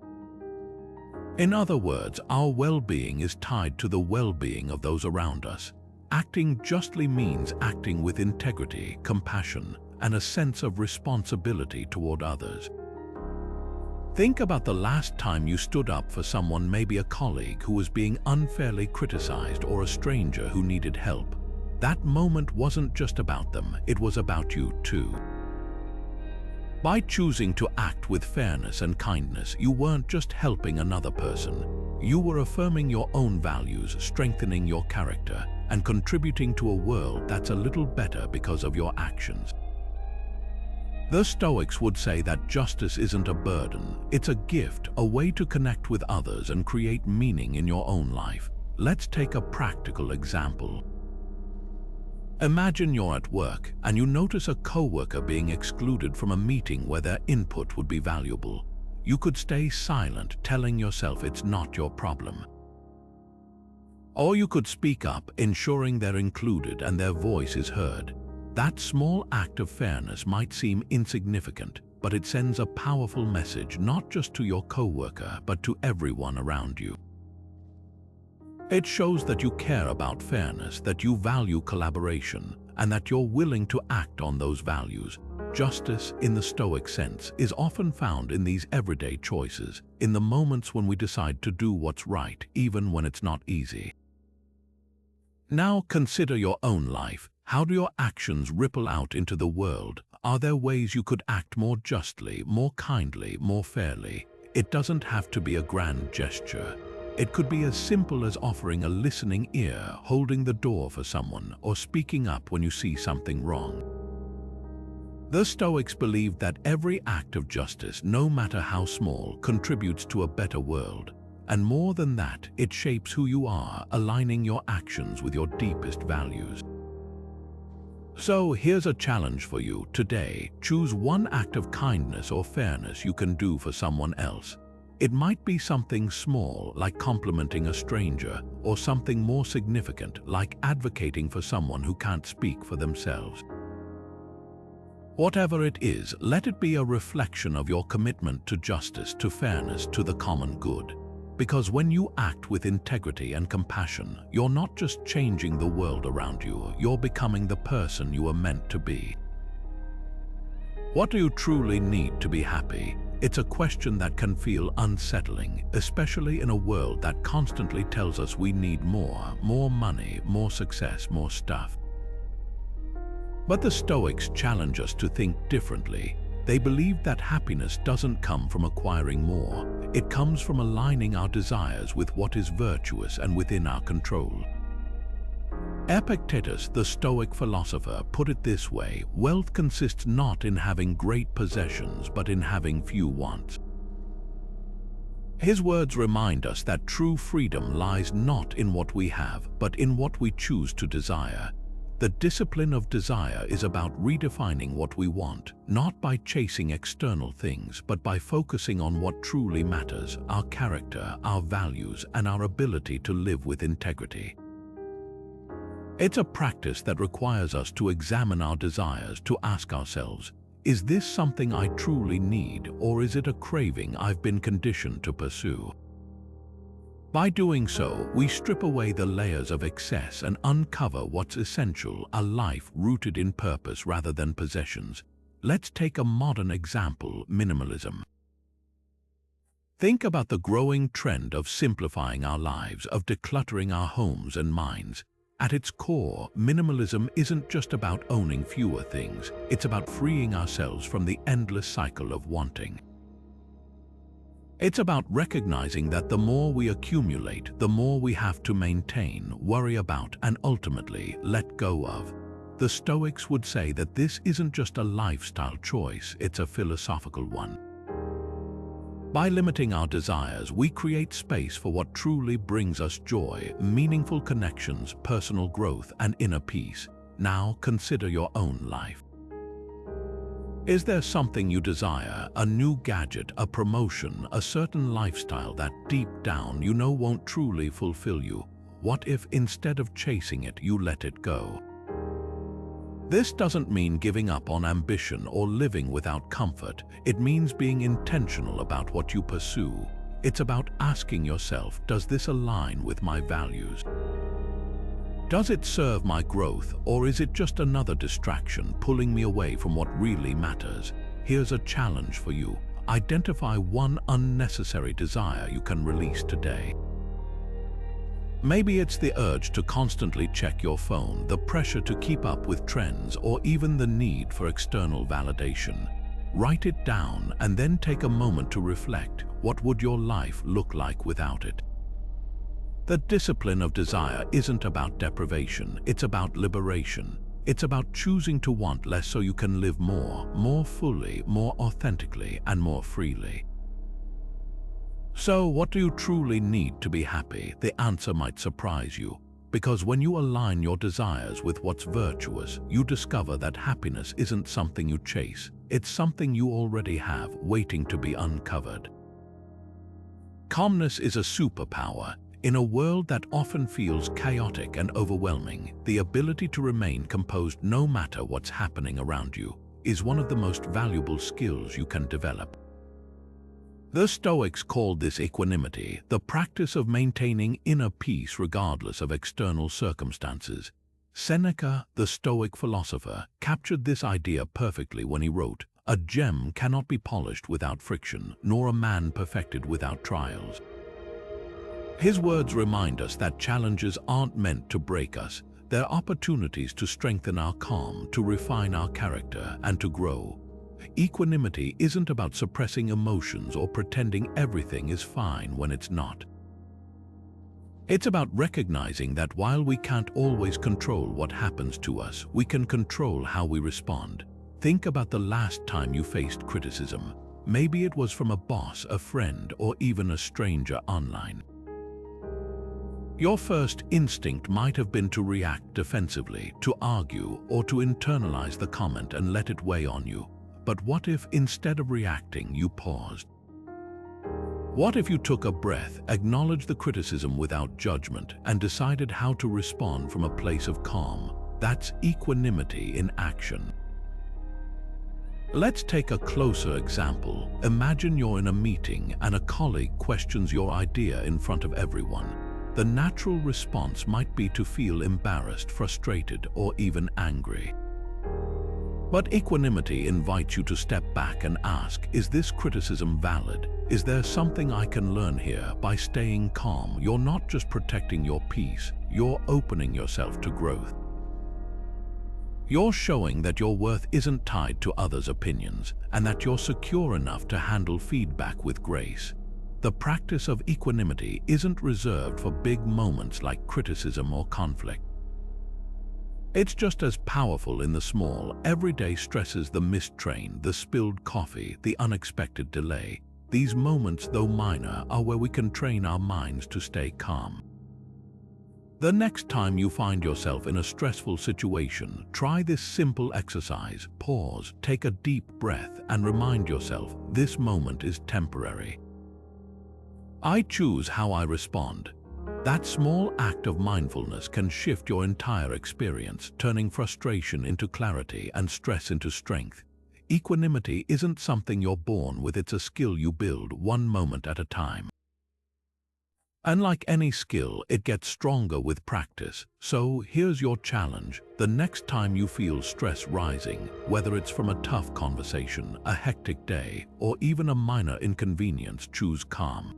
In other words, our well-being is tied to the well-being of those around us. Acting justly means acting with integrity, compassion, and a sense of responsibility toward others. Think about the last time you stood up for someone, maybe a colleague who was being unfairly criticized or a stranger who needed help. That moment wasn't just about them, it was about you too. By choosing to act with fairness and kindness, you weren't just helping another person. You were affirming your own values, strengthening your character, and contributing to a world that's a little better because of your actions. The Stoics would say that justice isn't a burden, it's a gift, a way to connect with others and create meaning in your own life. Let's take a practical example. Imagine you're at work and you notice a coworker being excluded from a meeting where their input would be valuable. You could stay silent, telling yourself it's not your problem. Or you could speak up, ensuring they're included and their voice is heard. That small act of fairness might seem insignificant, but it sends a powerful message not just to your coworker, but to everyone around you. It shows that you care about fairness, that you value collaboration, and that you're willing to act on those values. Justice, in the Stoic sense, is often found in these everyday choices, in the moments when we decide to do what's right, even when it's not easy. Now consider your own life. How do your actions ripple out into the world? Are there ways you could act more justly, more kindly, more fairly? It doesn't have to be a grand gesture. It could be as simple as offering a listening ear, holding the door for someone, or speaking up when you see something wrong. The Stoics believed that every act of justice, no matter how small, contributes to a better world. And more than that, it shapes who you are, aligning your actions with your deepest values. So here's a challenge for you today. Choose one act of kindness or fairness you can do for someone else. It might be something small, like complimenting a stranger, or something more significant, like advocating for someone who can't speak for themselves. Whatever it is, let it be a reflection of your commitment to justice, to fairness, to the common good. Because when you act with integrity and compassion, you're not just changing the world around you, you're becoming the person you were meant to be. What do you truly need to be happy? It's a question that can feel unsettling, especially in a world that constantly tells us we need more money, more success, more stuff. But the Stoics challenge us to think differently. They believe that happiness doesn't come from acquiring more. It comes from aligning our desires with what is virtuous and within our control. Epictetus, the Stoic philosopher, put it this way: wealth consists not in having great possessions, but in having few wants. His words remind us that true freedom lies not in what we have, but in what we choose to desire. The discipline of desire is about redefining what we want, not by chasing external things, but by focusing on what truly matters: our character, our values, and our ability to live with integrity. It's a practice that requires us to examine our desires, to ask ourselves, is this something I truly need, or is it a craving I've been conditioned to pursue? By doing so, we strip away the layers of excess and uncover what's essential: a life rooted in purpose rather than possessions. Let's take a modern example: minimalism. Think about the growing trend of simplifying our lives, of decluttering our homes and minds. At its core, minimalism isn't just about owning fewer things, it's about freeing ourselves from the endless cycle of wanting. It's about recognizing that the more we accumulate, the more we have to maintain, worry about, and ultimately let go of. The Stoics would say that this isn't just a lifestyle choice, it's a philosophical one. By limiting our desires, we create space for what truly brings us joy, meaningful connections, personal growth, and inner peace. Now consider your own life. Is there something you desire, a new gadget, a promotion, a certain lifestyle that deep down you know won't truly fulfill you? What if instead of chasing it, you let it go? This doesn't mean giving up on ambition or living without comfort. It means being intentional about what you pursue. It's about asking yourself, does this align with my values? Does it serve my growth, or is it just another distraction pulling me away from what really matters? Here's a challenge for you. Identify one unnecessary desire you can release today. Maybe it's the urge to constantly check your phone, the pressure to keep up with trends, or even the need for external validation. Write it down and then take a moment to reflect. What would your life look like without it? The discipline of desire isn't about deprivation, it's about liberation. It's about choosing to want less so you can live more fully, more authentically, and more freely. So, what do you truly need to be happy? The answer might surprise you, because when you align your desires with what's virtuous, you discover that happiness isn't something you chase, it's something you already have, waiting to be uncovered. Calmness is a superpower. In a world that often feels chaotic and overwhelming, the ability to remain composed no matter what's happening around you is one of the most valuable skills you can develop. The Stoics called this equanimity, the practice of maintaining inner peace regardless of external circumstances. Seneca, the Stoic philosopher, captured this idea perfectly when he wrote, "A gem cannot be polished without friction, nor a man perfected without trials." His words remind us that challenges aren't meant to break us. They're opportunities to strengthen our calm, to refine our character, and to grow. Equanimity isn't about suppressing emotions or pretending everything is fine when it's not. It's about recognizing that while we can't always control what happens to us, we can control how we respond. Think about the last time you faced criticism. Maybe it was from a boss, a friend, or even a stranger online. Your first instinct might have been to react defensively, to argue, or to internalize the comment and let it weigh on you. But what if, instead of reacting, you paused? What if you took a breath, acknowledged the criticism without judgment, and decided how to respond from a place of calm? That's equanimity in action. Let's take a closer example. Imagine you're in a meeting and a colleague questions your idea in front of everyone. The natural response might be to feel embarrassed, frustrated, or even angry. But equanimity invites you to step back and ask, is this criticism valid? Is there something I can learn here? By staying calm, you're not just protecting your peace, you're opening yourself to growth. You're showing that your worth isn't tied to others' opinions, and that you're secure enough to handle feedback with grace. The practice of equanimity isn't reserved for big moments like criticism or conflict. It's just as powerful in the small, everyday stresses: the missed train, the spilled coffee, the unexpected delay. These moments, though minor, are where we can train our minds to stay calm. The next time you find yourself in a stressful situation, try this simple exercise. Pause, take a deep breath, and remind yourself, this moment is temporary. I choose how I respond. That small act of mindfulness can shift your entire experience, turning frustration into clarity and stress into strength. Equanimity isn't something you're born with, it's a skill you build one moment at a time. And like any skill, it gets stronger with practice. So here's your challenge. The next time you feel stress rising, whether it's from a tough conversation, a hectic day, or even a minor inconvenience, choose calm.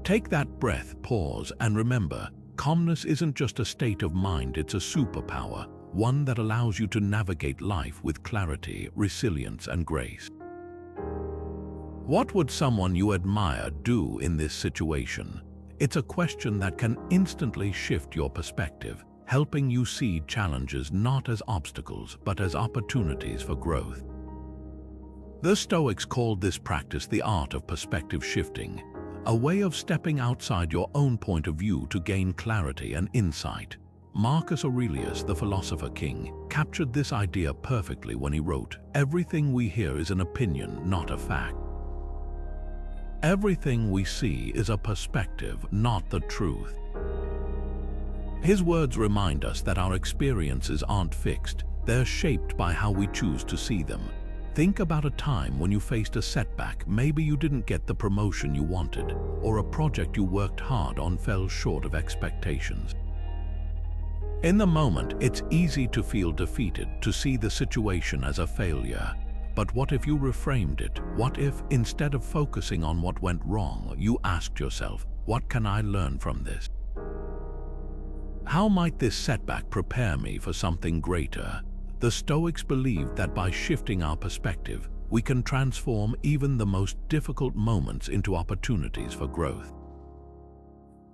Take that breath, pause, and remember, calmness isn't just a state of mind, it's a superpower, one that allows you to navigate life with clarity, resilience, and grace. What would someone you admire do in this situation? It's a question that can instantly shift your perspective, helping you see challenges not as obstacles but as opportunities for growth. The Stoics called this practice the art of perspective shifting, a way of stepping outside your own point of view to gain clarity and insight. Marcus Aurelius, the philosopher king, captured this idea perfectly when he wrote, "Everything we hear is an opinion, not a fact. Everything we see is a perspective, not the truth." His words remind us that our experiences aren't fixed, they're shaped by how we choose to see them. Think about a time when you faced a setback. Maybe you didn't get the promotion you wanted, or a project you worked hard on fell short of expectations. In the moment, it's easy to feel defeated, to see the situation as a failure. But what if you reframed it? What if, instead of focusing on what went wrong, you asked yourself, what can I learn from this? How might this setback prepare me for something greater? The Stoics believed that by shifting our perspective, we can transform even the most difficult moments into opportunities for growth.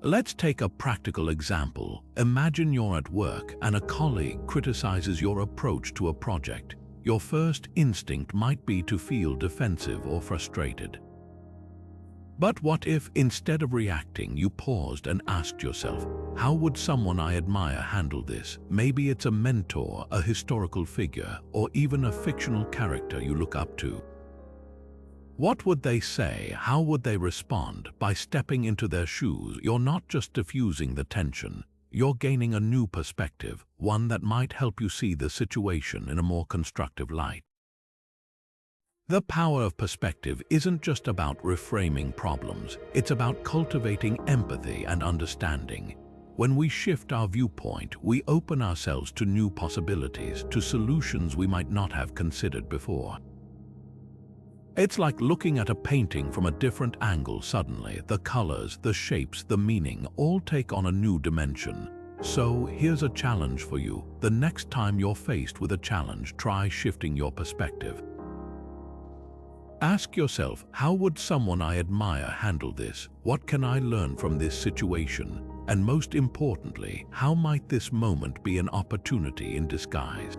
Let's take a practical example. Imagine you're at work and a colleague criticizes your approach to a project. Your first instinct might be to feel defensive or frustrated. But what if, instead of reacting, you paused and asked yourself, how would someone I admire handle this? Maybe it's a mentor, a historical figure, or even a fictional character you look up to. What would they say? How would they respond? By stepping into their shoes, you're not just diffusing the tension, you're gaining a new perspective, one that might help you see the situation in a more constructive light. The power of perspective isn't just about reframing problems, it's about cultivating empathy and understanding. When we shift our viewpoint, we open ourselves to new possibilities, to solutions we might not have considered before. It's like looking at a painting from a different angle. Suddenly, the colors, the shapes, the meaning all take on a new dimension. So here's a challenge for you. The next time you're faced with a challenge, try shifting your perspective. Ask yourself, how would someone I admire handle this? What can I learn from this situation? And most importantly, how might this moment be an opportunity in disguise?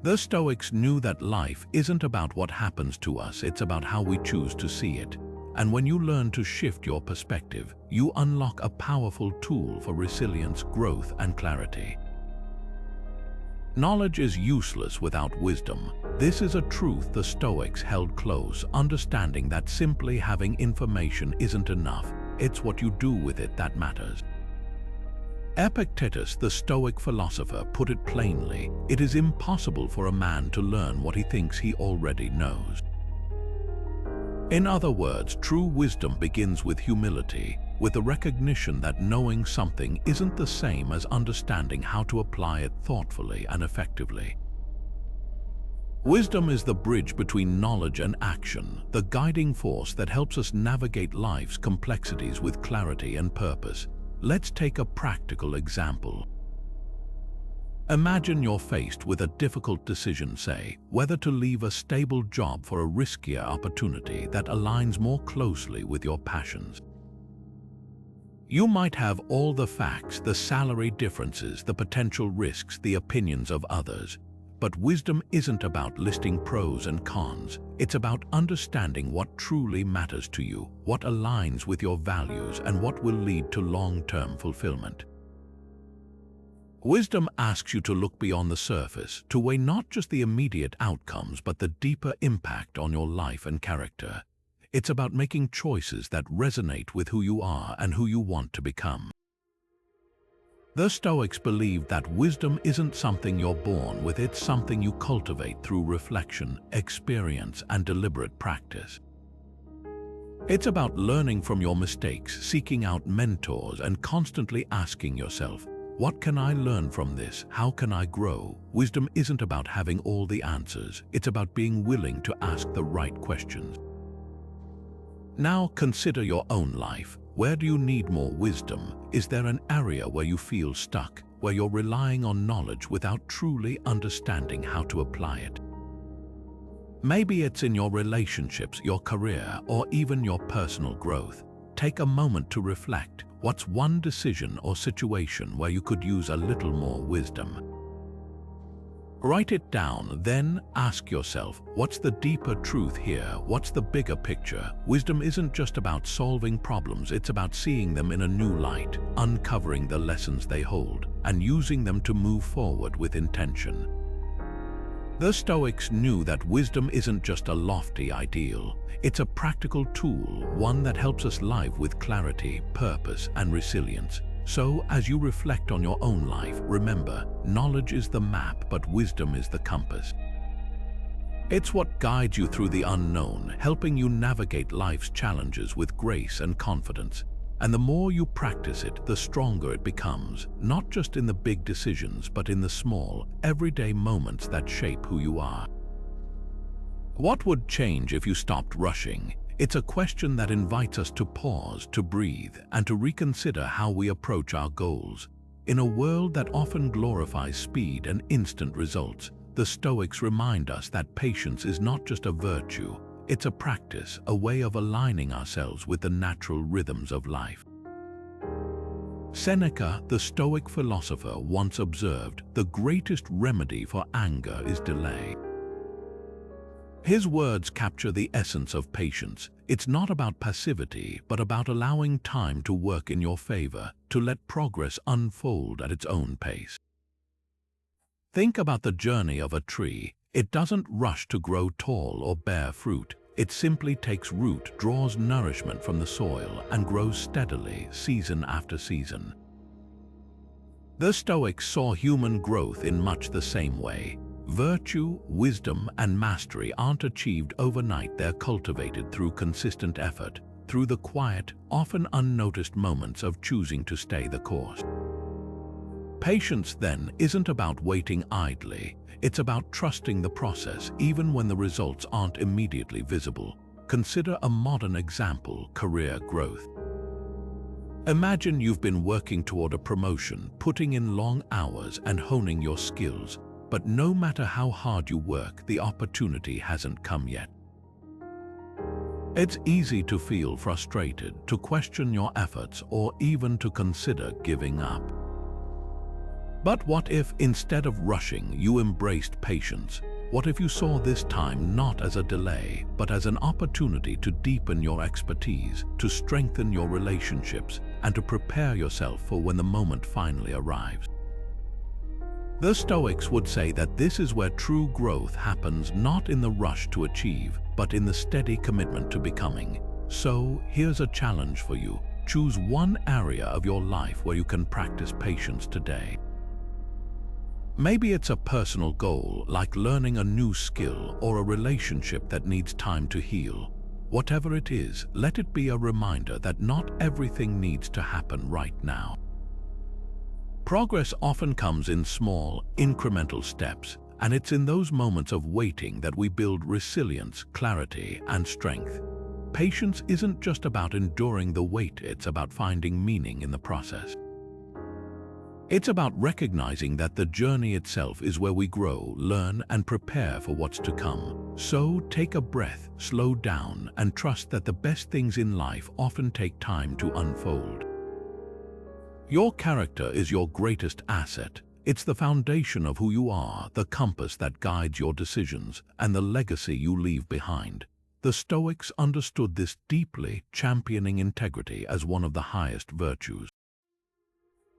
The Stoics knew that life isn't about what happens to us, it's about how we choose to see it. And when you learn to shift your perspective, you unlock a powerful tool for resilience, growth, and clarity. Knowledge is useless without wisdom. This is a truth the Stoics held close, understanding that simply having information isn't enough. It's what you do with it that matters. Epictetus, the Stoic philosopher, put it plainly, it is impossible for a man to learn what he thinks he already knows. In other words, true wisdom begins with humility, with the recognition that knowing something isn't the same as understanding how to apply it thoughtfully and effectively. Wisdom is the bridge between knowledge and action, the guiding force that helps us navigate life's complexities with clarity and purpose. Let's take a practical example. Imagine you're faced with a difficult decision, say, whether to leave a stable job for a riskier opportunity that aligns more closely with your passions. You might have all the facts, the salary differences, the potential risks, the opinions of others. But wisdom isn't about listing pros and cons. It's about understanding what truly matters to you, what aligns with your values, and what will lead to long-term fulfillment. Wisdom asks you to look beyond the surface, to weigh not just the immediate outcomes, but the deeper impact on your life and character. It's about making choices that resonate with who you are and who you want to become. The Stoics believed that wisdom isn't something you're born with, it's something you cultivate through reflection, experience, and deliberate practice. It's about learning from your mistakes, seeking out mentors, and constantly asking yourself, what can I learn from this? How can I grow? Wisdom isn't about having all the answers. It's about being willing to ask the right questions. Now consider your own life. Where do you need more wisdom? Is there an area where you feel stuck, where you're relying on knowledge without truly understanding how to apply it? Maybe it's in your relationships, your career, or even your personal growth. Take a moment to reflect. What's one decision or situation where you could use a little more wisdom? Write it down, then ask yourself, what's the deeper truth here? What's the bigger picture? Wisdom isn't just about solving problems, it's about seeing them in a new light, uncovering the lessons they hold, and using them to move forward with intention. The Stoics knew that wisdom isn't just a lofty ideal. It's a practical tool, one that helps us live with clarity, purpose, and resilience. So, as you reflect on your own life, remember, knowledge is the map, but wisdom is the compass. It's what guides you through the unknown, helping you navigate life's challenges with grace and confidence. And the more you practice it, the stronger it becomes, not just in the big decisions, but in the small, everyday moments that shape who you are. What would change if you stopped rushing? It's a question that invites us to pause, to breathe, and to reconsider how we approach our goals. In a world that often glorifies speed and instant results, the Stoics remind us that patience is not just a virtue. It's a practice, a way of aligning ourselves with the natural rhythms of life. Seneca, the Stoic philosopher, once observed, "The greatest remedy for anger is delay." His words capture the essence of patience. It's not about passivity, but about allowing time to work in your favor, to let progress unfold at its own pace. Think about the journey of a tree. It doesn't rush to grow tall or bear fruit. It simply takes root, draws nourishment from the soil, and grows steadily, season after season. The Stoics saw human growth in much the same way. Virtue, wisdom, and mastery aren't achieved overnight. They're cultivated through consistent effort, through the quiet, often unnoticed moments of choosing to stay the course. Patience, then, isn't about waiting idly. It's about trusting the process, even when the results aren't immediately visible. Consider a modern example: career growth. Imagine you've been working toward a promotion, putting in long hours and honing your skills, but no matter how hard you work, the opportunity hasn't come yet. It's easy to feel frustrated, to question your efforts, or even to consider giving up. But what if, instead of rushing, you embraced patience? What if you saw this time not as a delay, but as an opportunity to deepen your expertise, to strengthen your relationships, and to prepare yourself for when the moment finally arrives? The Stoics would say that this is where true growth happens, not in the rush to achieve, but in the steady commitment to becoming. So, here's a challenge for you. Choose one area of your life where you can practice patience today. Maybe it's a personal goal, like learning a new skill, or a relationship that needs time to heal. Whatever it is, let it be a reminder that not everything needs to happen right now. Progress often comes in small, incremental steps, and it's in those moments of waiting that we build resilience, clarity, and strength. Patience isn't just about enduring the wait, it's about finding meaning in the process. It's about recognizing that the journey itself is where we grow, learn, and prepare for what's to come. So take a breath, slow down, and trust that the best things in life often take time to unfold. Your character is your greatest asset. It's the foundation of who you are, the compass that guides your decisions, and the legacy you leave behind. The Stoics understood this deeply, championing integrity as one of the highest virtues.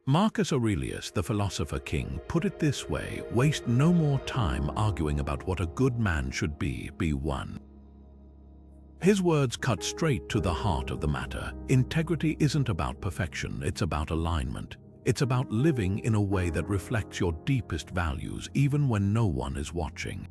Marcus Aurelius, the philosopher king, put it this way: waste no more time arguing about what a good man should be one. His words cut straight to the heart of the matter. Integrity isn't about perfection, it's about alignment. It's about living in a way that reflects your deepest values, even when no one is watching.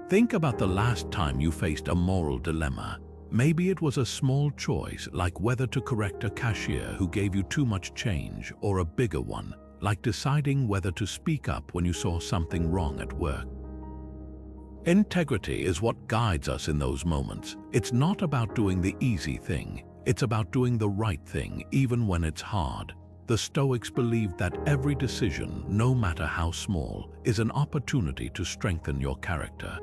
Think about the last time you faced a moral dilemma. Maybe it was a small choice, like whether to correct a cashier who gave you too much change, or a bigger one, like deciding whether to speak up when you saw something wrong at work. Integrity is what guides us in those moments. It's not about doing the easy thing. It's about doing the right thing, even when it's hard. The Stoics believed that every decision, no matter how small, is an opportunity to strengthen your character.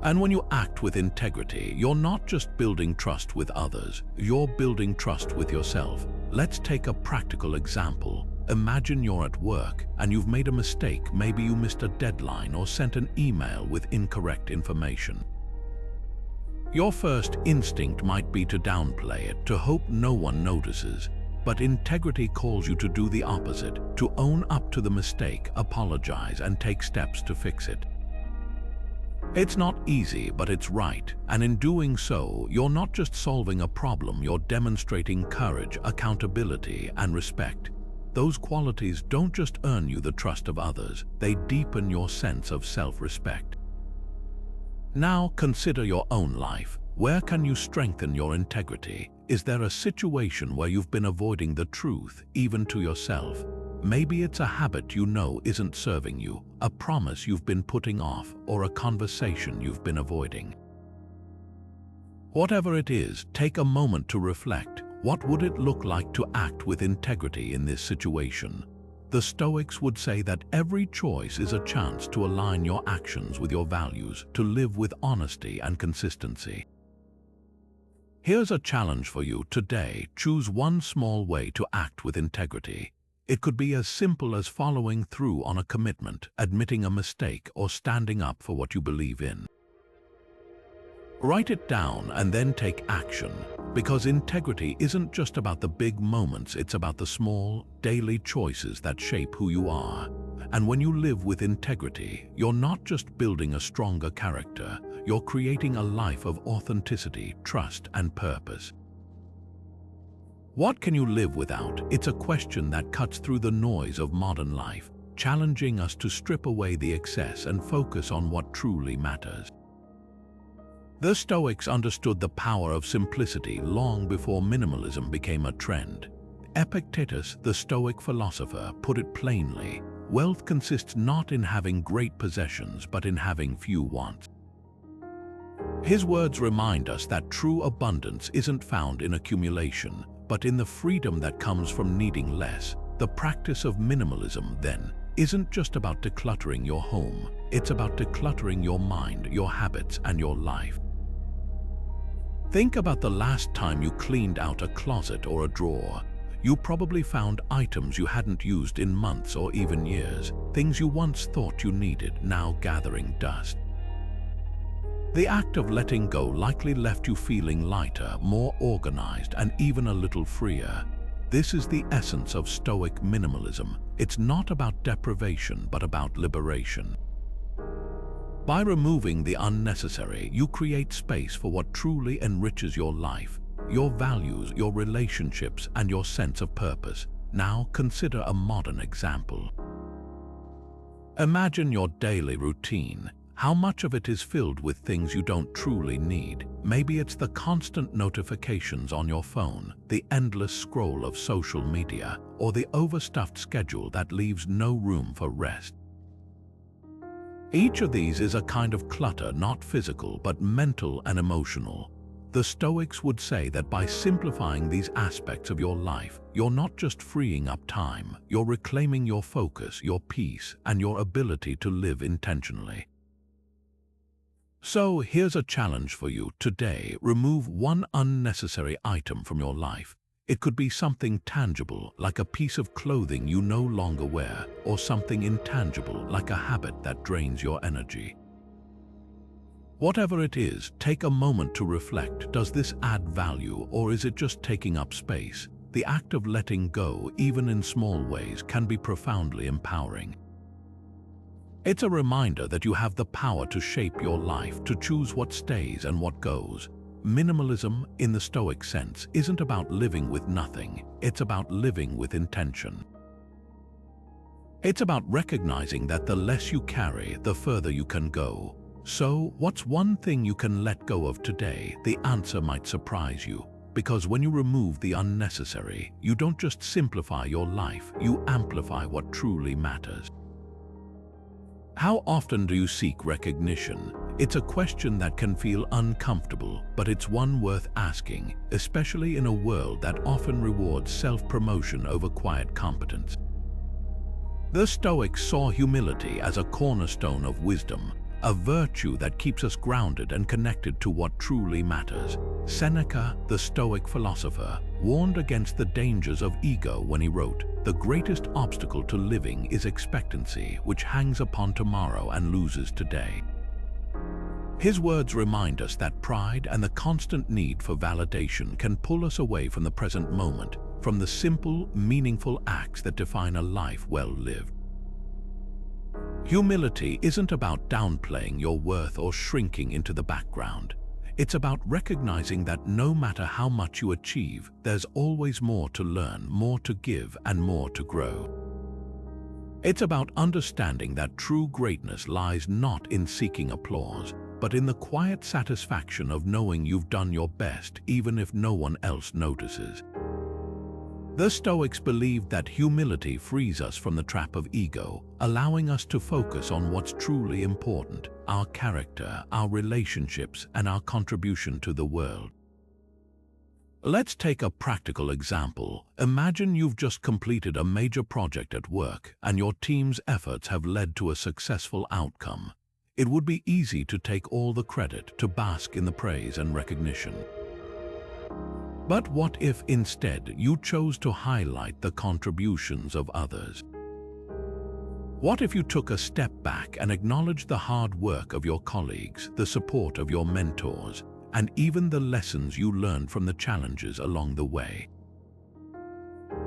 And when you act with integrity, you're not just building trust with others, you're building trust with yourself. Let's take a practical example. Imagine you're at work and you've made a mistake. Maybe you missed a deadline or sent an email with incorrect information. Your first instinct might be to downplay it, to hope no one notices. But integrity calls you to do the opposite, to own up to the mistake, apologize, and take steps to fix it. It's not easy, but it's right, and in doing so, you're not just solving a problem, you're demonstrating courage, accountability, and respect. Those qualities don't just earn you the trust of others, they deepen your sense of self-respect. Now consider your own life. Where can you strengthen your integrity? Is there a situation where you've been avoiding the truth, even to yourself? Maybe it's a habit you know isn't serving you, a promise you've been putting off, or a conversation you've been avoiding. Whatever it is, take a moment to reflect. What would it look like to act with integrity in this situation? The Stoics would say that every choice is a chance to align your actions with your values, to live with honesty and consistency. Here's a challenge for you today. Choose one small way to act with integrity. It could be as simple as following through on a commitment, admitting a mistake, or standing up for what you believe in. Write it down and then take action, because integrity isn't just about the big moments, it's about the small, daily choices that shape who you are. And when you live with integrity, you're not just building a stronger character, you're creating a life of authenticity, trust, and purpose. What can you live without? It's a question that cuts through the noise of modern life, challenging us to strip away the excess and focus on what truly matters. The Stoics understood the power of simplicity long before minimalism became a trend. Epictetus, the Stoic philosopher, put it plainly: wealth consists not in having great possessions, but in having few wants. His words remind us that true abundance isn't found in accumulation, but in the freedom that comes from needing less. The practice of minimalism, then, isn't just about decluttering your home, it's about decluttering your mind, your habits, and your life. Think about the last time you cleaned out a closet or a drawer. You probably found items you hadn't used in months or even years, things you once thought you needed, now gathering dust. The act of letting go likely left you feeling lighter, more organized, and even a little freer. This is the essence of Stoic minimalism. It's not about deprivation, but about liberation. By removing the unnecessary, you create space for what truly enriches your life, your values, your relationships, and your sense of purpose. Now consider a modern example. Imagine your daily routine. How much of it is filled with things you don't truly need? Maybe it's the constant notifications on your phone, the endless scroll of social media, or the overstuffed schedule that leaves no room for rest. Each of these is a kind of clutter, not physical, but mental and emotional. The Stoics would say that by simplifying these aspects of your life, you're not just freeing up time, you're reclaiming your focus, your peace, and your ability to live intentionally. So here's a challenge for you today. Remove one unnecessary item from your life. It could be something tangible, like a piece of clothing you no longer wear, or something intangible, like a habit that drains your energy. Whatever it is, take a moment to reflect. Does this add value, or is it just taking up space? The act of letting go, even in small ways, can be profoundly empowering. It's a reminder that you have the power to shape your life, to choose what stays and what goes. Minimalism, in the Stoic sense, isn't about living with nothing, it's about living with intention. It's about recognizing that the less you carry, the further you can go. So, what's one thing you can let go of today? The answer might surprise you, because when you remove the unnecessary, you don't just simplify your life, you amplify what truly matters. How often do you seek recognition? It's a question that can feel uncomfortable, but it's one worth asking, especially in a world that often rewards self-promotion over quiet competence. The Stoics saw humility as a cornerstone of wisdom, a virtue that keeps us grounded and connected to what truly matters. Seneca, the Stoic philosopher, warned against the dangers of ego when he wrote, "The greatest obstacle to living is expectancy, which hangs upon tomorrow and loses today." His words remind us that pride and the constant need for validation can pull us away from the present moment, from the simple, meaningful acts that define a life well lived. Humility isn't about downplaying your worth or shrinking into the background. It's about recognizing that no matter how much you achieve, there's always more to learn, more to give, and more to grow. It's about understanding that true greatness lies not in seeking applause, but in the quiet satisfaction of knowing you've done your best even if no one else notices. The Stoics believed that humility frees us from the trap of ego, allowing us to focus on what's truly important, our character, our relationships, and our contribution to the world. Let's take a practical example. Imagine you've just completed a major project at work, and your team's efforts have led to a successful outcome. It would be easy to take all the credit, to bask in the praise and recognition. But what if instead you chose to highlight the contributions of others? What if you took a step back and acknowledged the hard work of your colleagues, the support of your mentors, and even the lessons you learned from the challenges along the way?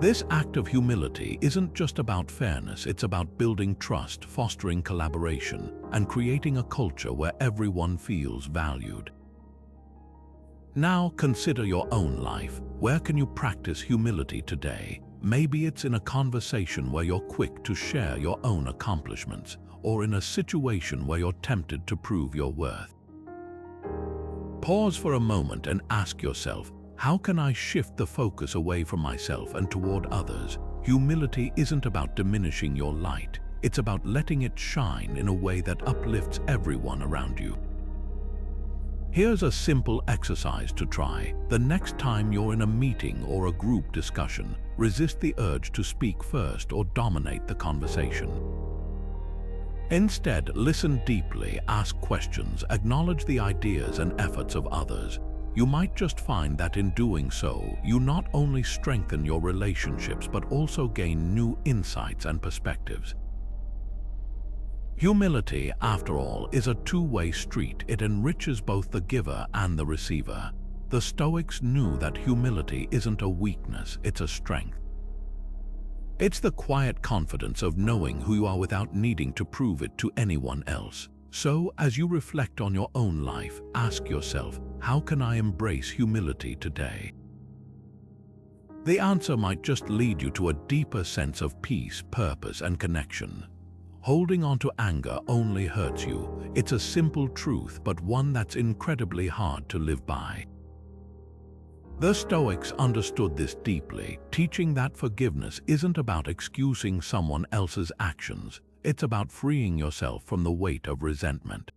This act of humility isn't just about fairness, it's about building trust, fostering collaboration, and creating a culture where everyone feels valued. Now consider your own life. Where can you practice humility today? Maybe it's in a conversation where you're quick to share your own accomplishments, or in a situation where you're tempted to prove your worth. Pause for a moment and ask yourself, how can I shift the focus away from myself and toward others? Humility isn't about diminishing your light. It's about letting it shine in a way that uplifts everyone around you. Here's a simple exercise to try. The next time you're in a meeting or a group discussion, resist the urge to speak first or dominate the conversation. Instead, listen deeply, ask questions, acknowledge the ideas and efforts of others. You might just find that in doing so, you not only strengthen your relationships but also gain new insights and perspectives. Humility, after all, is a two-way street. It enriches both the giver and the receiver. The Stoics knew that humility isn't a weakness, it's a strength. It's the quiet confidence of knowing who you are without needing to prove it to anyone else. So, as you reflect on your own life, ask yourself, how can I embrace humility today? The answer might just lead you to a deeper sense of peace, purpose, and connection. Holding on to anger only hurts you. It's a simple truth, but one that's incredibly hard to live by. The Stoics understood this deeply, teaching that forgiveness isn't about excusing someone else's actions. It's about freeing yourself from the weight of resentment.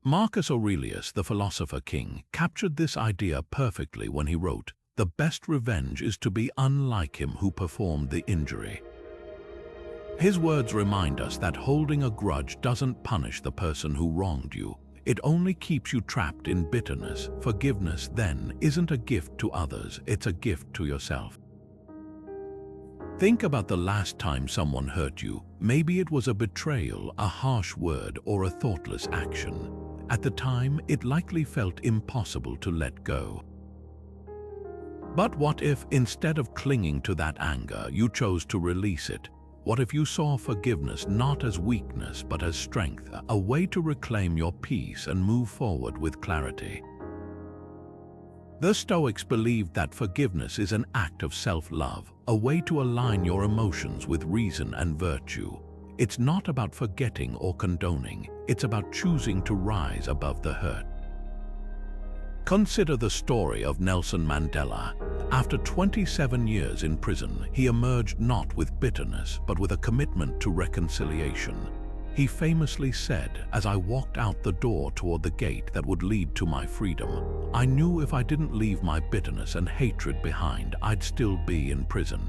Marcus Aurelius, the philosopher king, captured this idea perfectly when he wrote, "The best revenge is to be unlike him who performed the injury." His words remind us that holding a grudge doesn't punish the person who wronged you. It only keeps you trapped in bitterness. Forgiveness, then, isn't a gift to others, it's a gift to yourself. Think about the last time someone hurt you. Maybe it was a betrayal, a harsh word, or a thoughtless action. At the time, it likely felt impossible to let go. But what if, instead of clinging to that anger, you chose to release it? What if you saw forgiveness not as weakness but as strength, a way to reclaim your peace and move forward with clarity? The Stoics believed that forgiveness is an act of self-love, a way to align your emotions with reason and virtue. It's not about forgetting or condoning, it's about choosing to rise above the hurt. Consider the story of Nelson Mandela. After 27 years in prison, he emerged not with bitterness, but with a commitment to reconciliation. He famously said, "As I walked out the door toward the gate that would lead to my freedom, I knew if I didn't leave my bitterness and hatred behind, I'd still be in prison."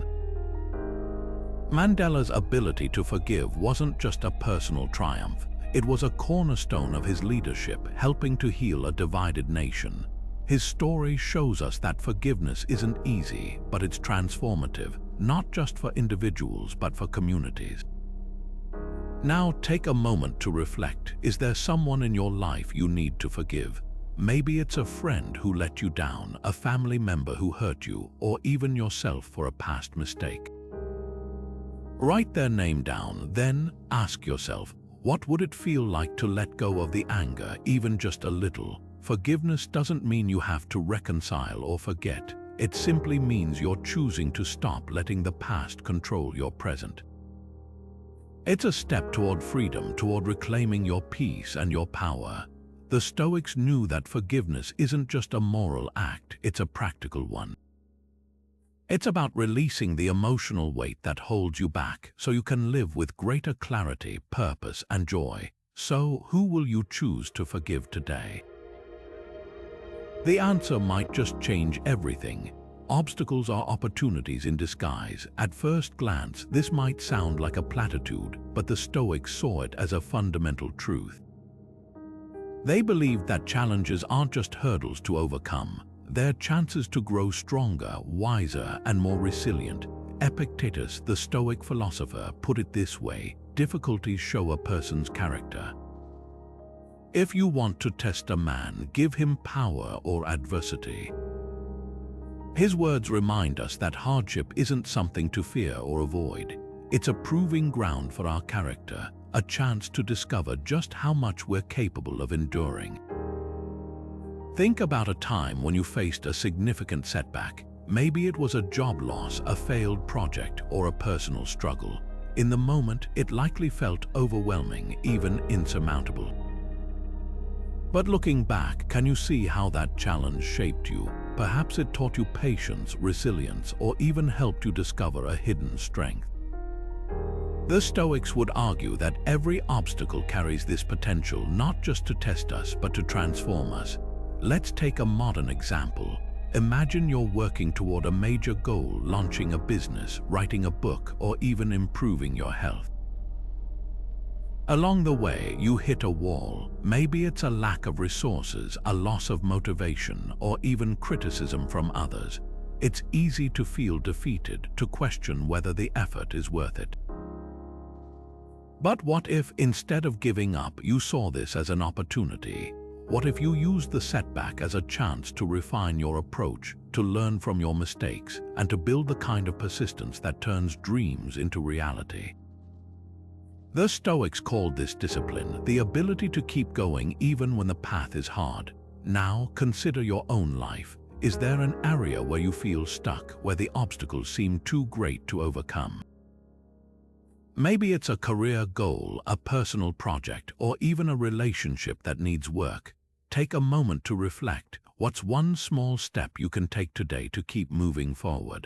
Mandela's ability to forgive wasn't just a personal triumph. It was a cornerstone of his leadership, helping to heal a divided nation. His story shows us that forgiveness isn't easy, but it's transformative, not just for individuals, but for communities. Now take a moment to reflect. Is there someone in your life you need to forgive? Maybe it's a friend who let you down, a family member who hurt you, or even yourself for a past mistake. Write their name down, then ask yourself, what would it feel like to let go of the anger, even just a little? Forgiveness doesn't mean you have to reconcile or forget. It simply means you're choosing to stop letting the past control your present. It's a step toward freedom, toward reclaiming your peace and your power. The Stoics knew that forgiveness isn't just a moral act, it's a practical one. It's about releasing the emotional weight that holds you back so you can live with greater clarity, purpose, and joy. So, who will you choose to forgive today? The answer might just change everything. Obstacles are opportunities in disguise. At first glance, this might sound like a platitude, but the Stoics saw it as a fundamental truth. They believed that challenges aren't just hurdles to overcome. They're chances to grow stronger, wiser, and more resilient. Epictetus, the Stoic philosopher, put it this way: difficulties show a person's character. If you want to test a man, give him power or adversity. His words remind us that hardship isn't something to fear or avoid. It's a proving ground for our character, a chance to discover just how much we're capable of enduring. Think about a time when you faced a significant setback. Maybe it was a job loss, a failed project, or a personal struggle. In the moment, it likely felt overwhelming, even insurmountable. But looking back, can you see how that challenge shaped you? Perhaps it taught you patience, resilience, or even helped you discover a hidden strength. The Stoics would argue that every obstacle carries this potential, not just to test us, but to transform us. Let's take a modern example. Imagine you're working toward a major goal, launching a business, writing a book, or even improving your health. Along the way, you hit a wall. Maybe it's a lack of resources, a loss of motivation, or even criticism from others. It's easy to feel defeated, to question whether the effort is worth it. But what if, instead of giving up, you saw this as an opportunity? What if you used the setback as a chance to refine your approach, to learn from your mistakes, and to build the kind of persistence that turns dreams into reality? The Stoics called this discipline, the ability to keep going even when the path is hard. Now, consider your own life. Is there an area where you feel stuck, where the obstacles seem too great to overcome? Maybe it's a career goal, a personal project, or even a relationship that needs work. Take a moment to reflect. What's one small step you can take today to keep moving forward?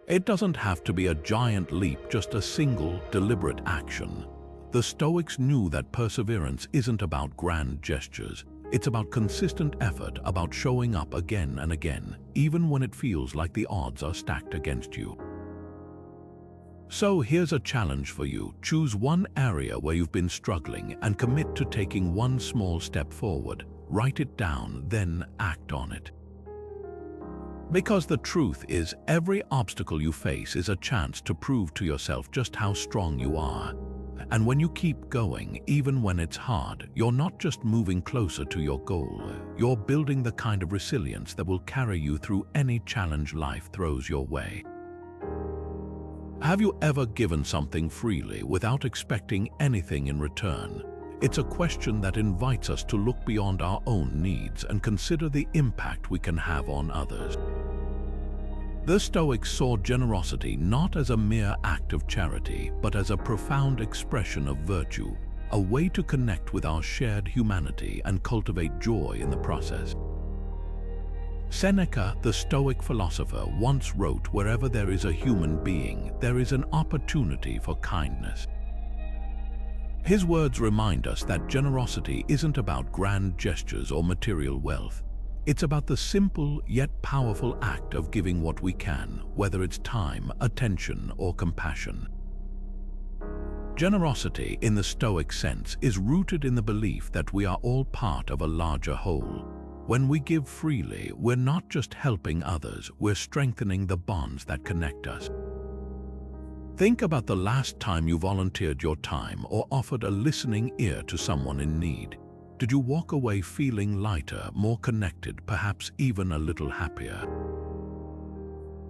It doesn't have to be a giant leap, just a single, deliberate action. The Stoics knew that perseverance isn't about grand gestures. It's about consistent effort, about showing up again and again, even when it feels like the odds are stacked against you. So here's a challenge for you. Choose one area where you've been struggling and commit to taking one small step forward. Write it down, then act on it. Because the truth is, every obstacle you face is a chance to prove to yourself just how strong you are. And when you keep going, even when it's hard, you're not just moving closer to your goal. You're building the kind of resilience that will carry you through any challenge life throws your way. Have you ever given something freely without expecting anything in return? It's a question that invites us to look beyond our own needs and consider the impact we can have on others. The Stoics saw generosity not as a mere act of charity, but as a profound expression of virtue, a way to connect with our shared humanity and cultivate joy in the process. Seneca, the Stoic philosopher, once wrote, "Wherever there is a human being, there is an opportunity for kindness." His words remind us that generosity isn't about grand gestures or material wealth. It's about the simple yet powerful act of giving what we can, whether it's time, attention, or compassion. Generosity, in the Stoic sense, is rooted in the belief that we are all part of a larger whole. When we give freely, we're not just helping others, we're strengthening the bonds that connect us. Think about the last time you volunteered your time or offered a listening ear to someone in need. Did you walk away feeling lighter, more connected, perhaps even a little happier?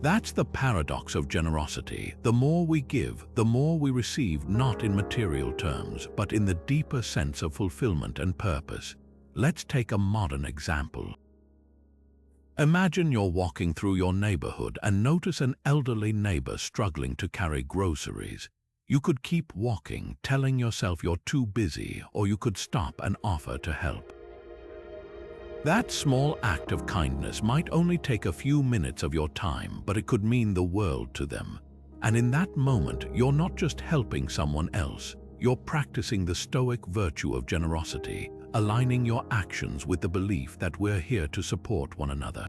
That's the paradox of generosity. The more we give, the more we receive, not in material terms, but in the deeper sense of fulfillment and purpose. Let's take a modern example. Imagine you're walking through your neighborhood and notice an elderly neighbor struggling to carry groceries. You could keep walking, telling yourself you're too busy, or you could stop and offer to help. That small act of kindness might only take a few minutes of your time, but it could mean the world to them. And in that moment, you're not just helping someone else, you're practicing the Stoic virtue of generosity, aligning your actions with the belief that we're here to support one another.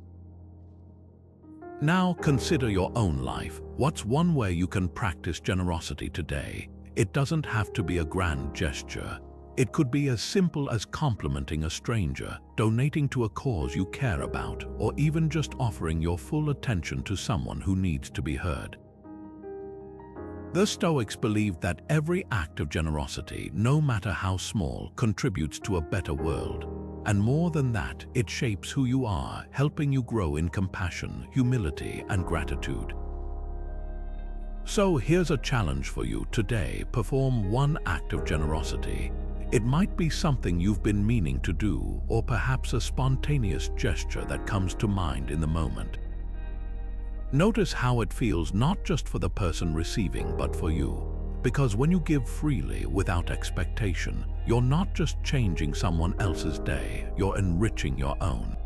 Now consider your own life. What's one way you can practice generosity today? It doesn't have to be a grand gesture. It could be as simple as complimenting a stranger, donating to a cause you care about, or even just offering your full attention to someone who needs to be heard. The Stoics believed that every act of generosity, no matter how small, contributes to a better world. And more than that, it shapes who you are, helping you grow in compassion, humility, and gratitude. So here's a challenge for you today. Perform one act of generosity. It might be something you've been meaning to do, or perhaps a spontaneous gesture that comes to mind in the moment. Notice how it feels, not just for the person receiving, but for you. Because when you give freely without expectation, you're not just changing someone else's day, you're enriching your own.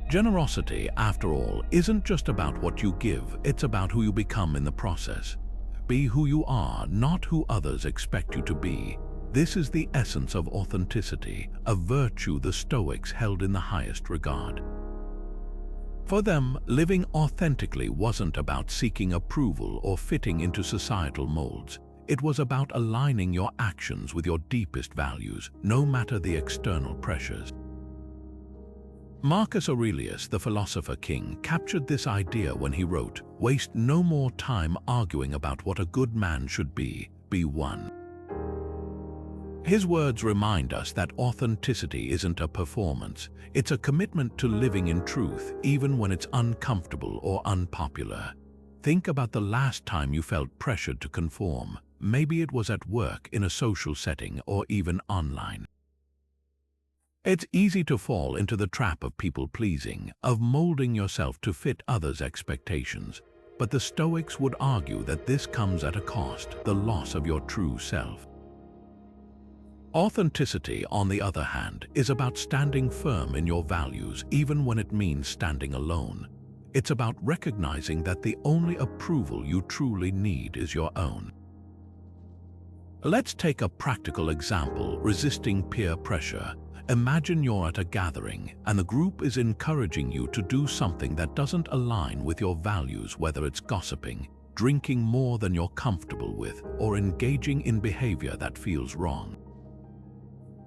Generosity, after all, isn't just about what you give, it's about who you become in the process. Be who you are, not who others expect you to be. This is the essence of authenticity, a virtue the Stoics held in the highest regard. For them, living authentically wasn't about seeking approval or fitting into societal molds. It was about aligning your actions with your deepest values, no matter the external pressures. Marcus Aurelius, the philosopher king, captured this idea when he wrote, "Waste no more time arguing about what a good man should be one." His words remind us that authenticity isn't a performance, it's a commitment to living in truth, even when it's uncomfortable or unpopular. Think about the last time you felt pressured to conform. Maybe it was at work, in a social setting, or even online. It's easy to fall into the trap of people-pleasing, of molding yourself to fit others' expectations. But the Stoics would argue that this comes at a cost, the loss of your true self. Authenticity, on the other hand, is about standing firm in your values, even when it means standing alone. It's about recognizing that the only approval you truly need is your own. Let's take a practical example: resisting peer pressure. Imagine you're at a gathering, and the group is encouraging you to do something that doesn't align with your values, whether it's gossiping, drinking more than you're comfortable with, or engaging in behavior that feels wrong.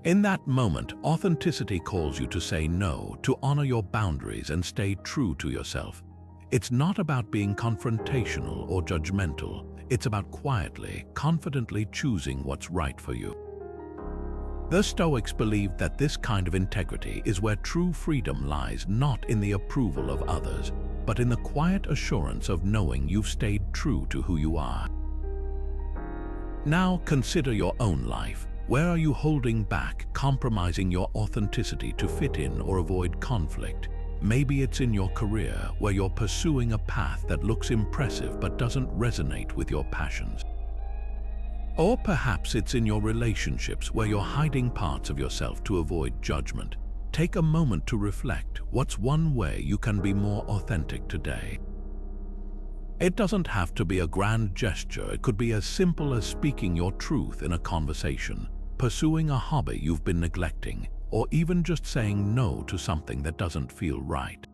In that moment, authenticity calls you to say no, to honor your boundaries and stay true to yourself. It's not about being confrontational or judgmental. It's about quietly, confidently choosing what's right for you. The Stoics believed that this kind of integrity is where true freedom lies, not in the approval of others, but in the quiet assurance of knowing you've stayed true to who you are. Now consider your own life. Where are you holding back, compromising your authenticity to fit in or avoid conflict? Maybe it's in your career where you're pursuing a path that looks impressive but doesn't resonate with your passions. Or perhaps it's in your relationships where you're hiding parts of yourself to avoid judgment. Take a moment to reflect. What's one way you can be more authentic today? It doesn't have to be a grand gesture. It could be as simple as speaking your truth in a conversation, pursuing a hobby you've been neglecting, or even just saying no to something that doesn't feel right.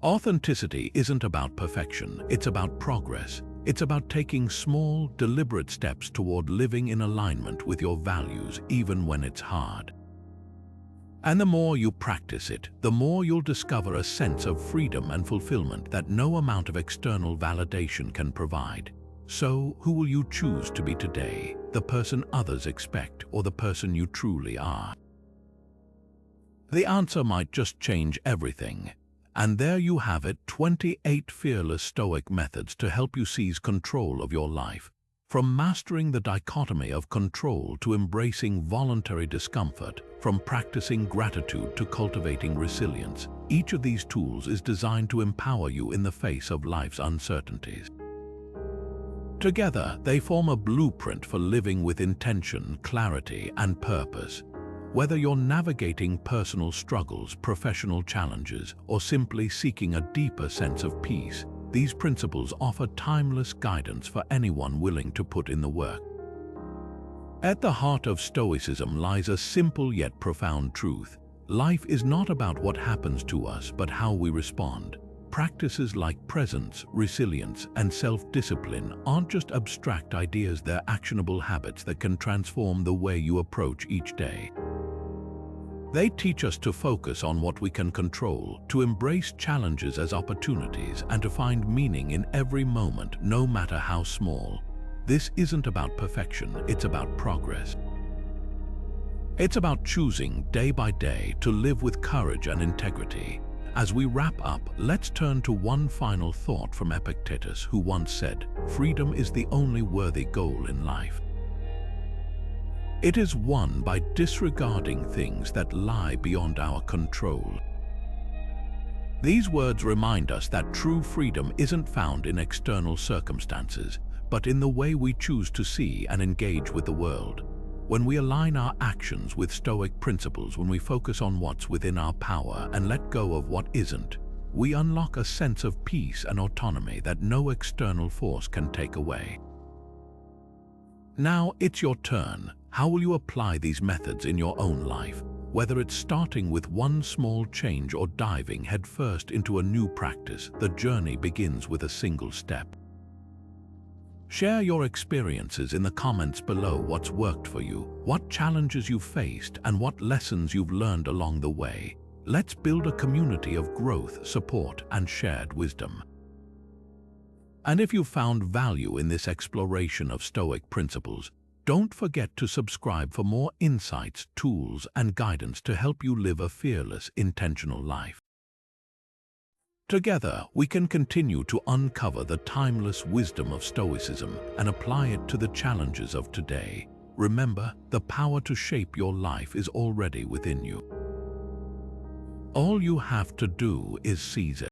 Authenticity isn't about perfection, it's about progress. It's about taking small, deliberate steps toward living in alignment with your values, even when it's hard. And the more you practice it, the more you'll discover a sense of freedom and fulfillment that no amount of external validation can provide. So, who will you choose to be today? The person others expect, or the person you truly are? The answer might just change everything. And there you have it, 28 fearless Stoic methods to help you seize control of your life. From mastering the dichotomy of control to embracing voluntary discomfort, from practicing gratitude to cultivating resilience, each of these tools is designed to empower you in the face of life's uncertainties. Together, they form a blueprint for living with intention, clarity, and purpose. Whether you're navigating personal struggles, professional challenges, or simply seeking a deeper sense of peace, these principles offer timeless guidance for anyone willing to put in the work. At the heart of Stoicism lies a simple yet profound truth. Life is not about what happens to us, but how we respond. Practices like presence, resilience, and self-discipline aren't just abstract ideas, they're actionable habits that can transform the way you approach each day. They teach us to focus on what we can control, to embrace challenges as opportunities, and to find meaning in every moment, no matter how small. This isn't about perfection, it's about progress. It's about choosing day by day to live with courage and integrity. As we wrap up, let's turn to one final thought from Epictetus, who once said, "Freedom is the only worthy goal in life. It is won by disregarding things that lie beyond our control." These words remind us that true freedom isn't found in external circumstances, but in the way we choose to see and engage with the world. When we align our actions with Stoic principles, when we focus on what's within our power and let go of what isn't, we unlock a sense of peace and autonomy that no external force can take away. Now it's your turn. How will you apply these methods in your own life? Whether it's starting with one small change or diving headfirst into a new practice, the journey begins with a single step. Share your experiences in the comments below. What's worked for you, what challenges you've faced, and what lessons you've learned along the way. Let's build a community of growth, support, and shared wisdom. And if you found value in this exploration of Stoic principles, don't forget to subscribe for more insights, tools, and guidance to help you live a fearless, intentional life. Together, we can continue to uncover the timeless wisdom of Stoicism and apply it to the challenges of today. Remember, the power to shape your life is already within you. All you have to do is seize it.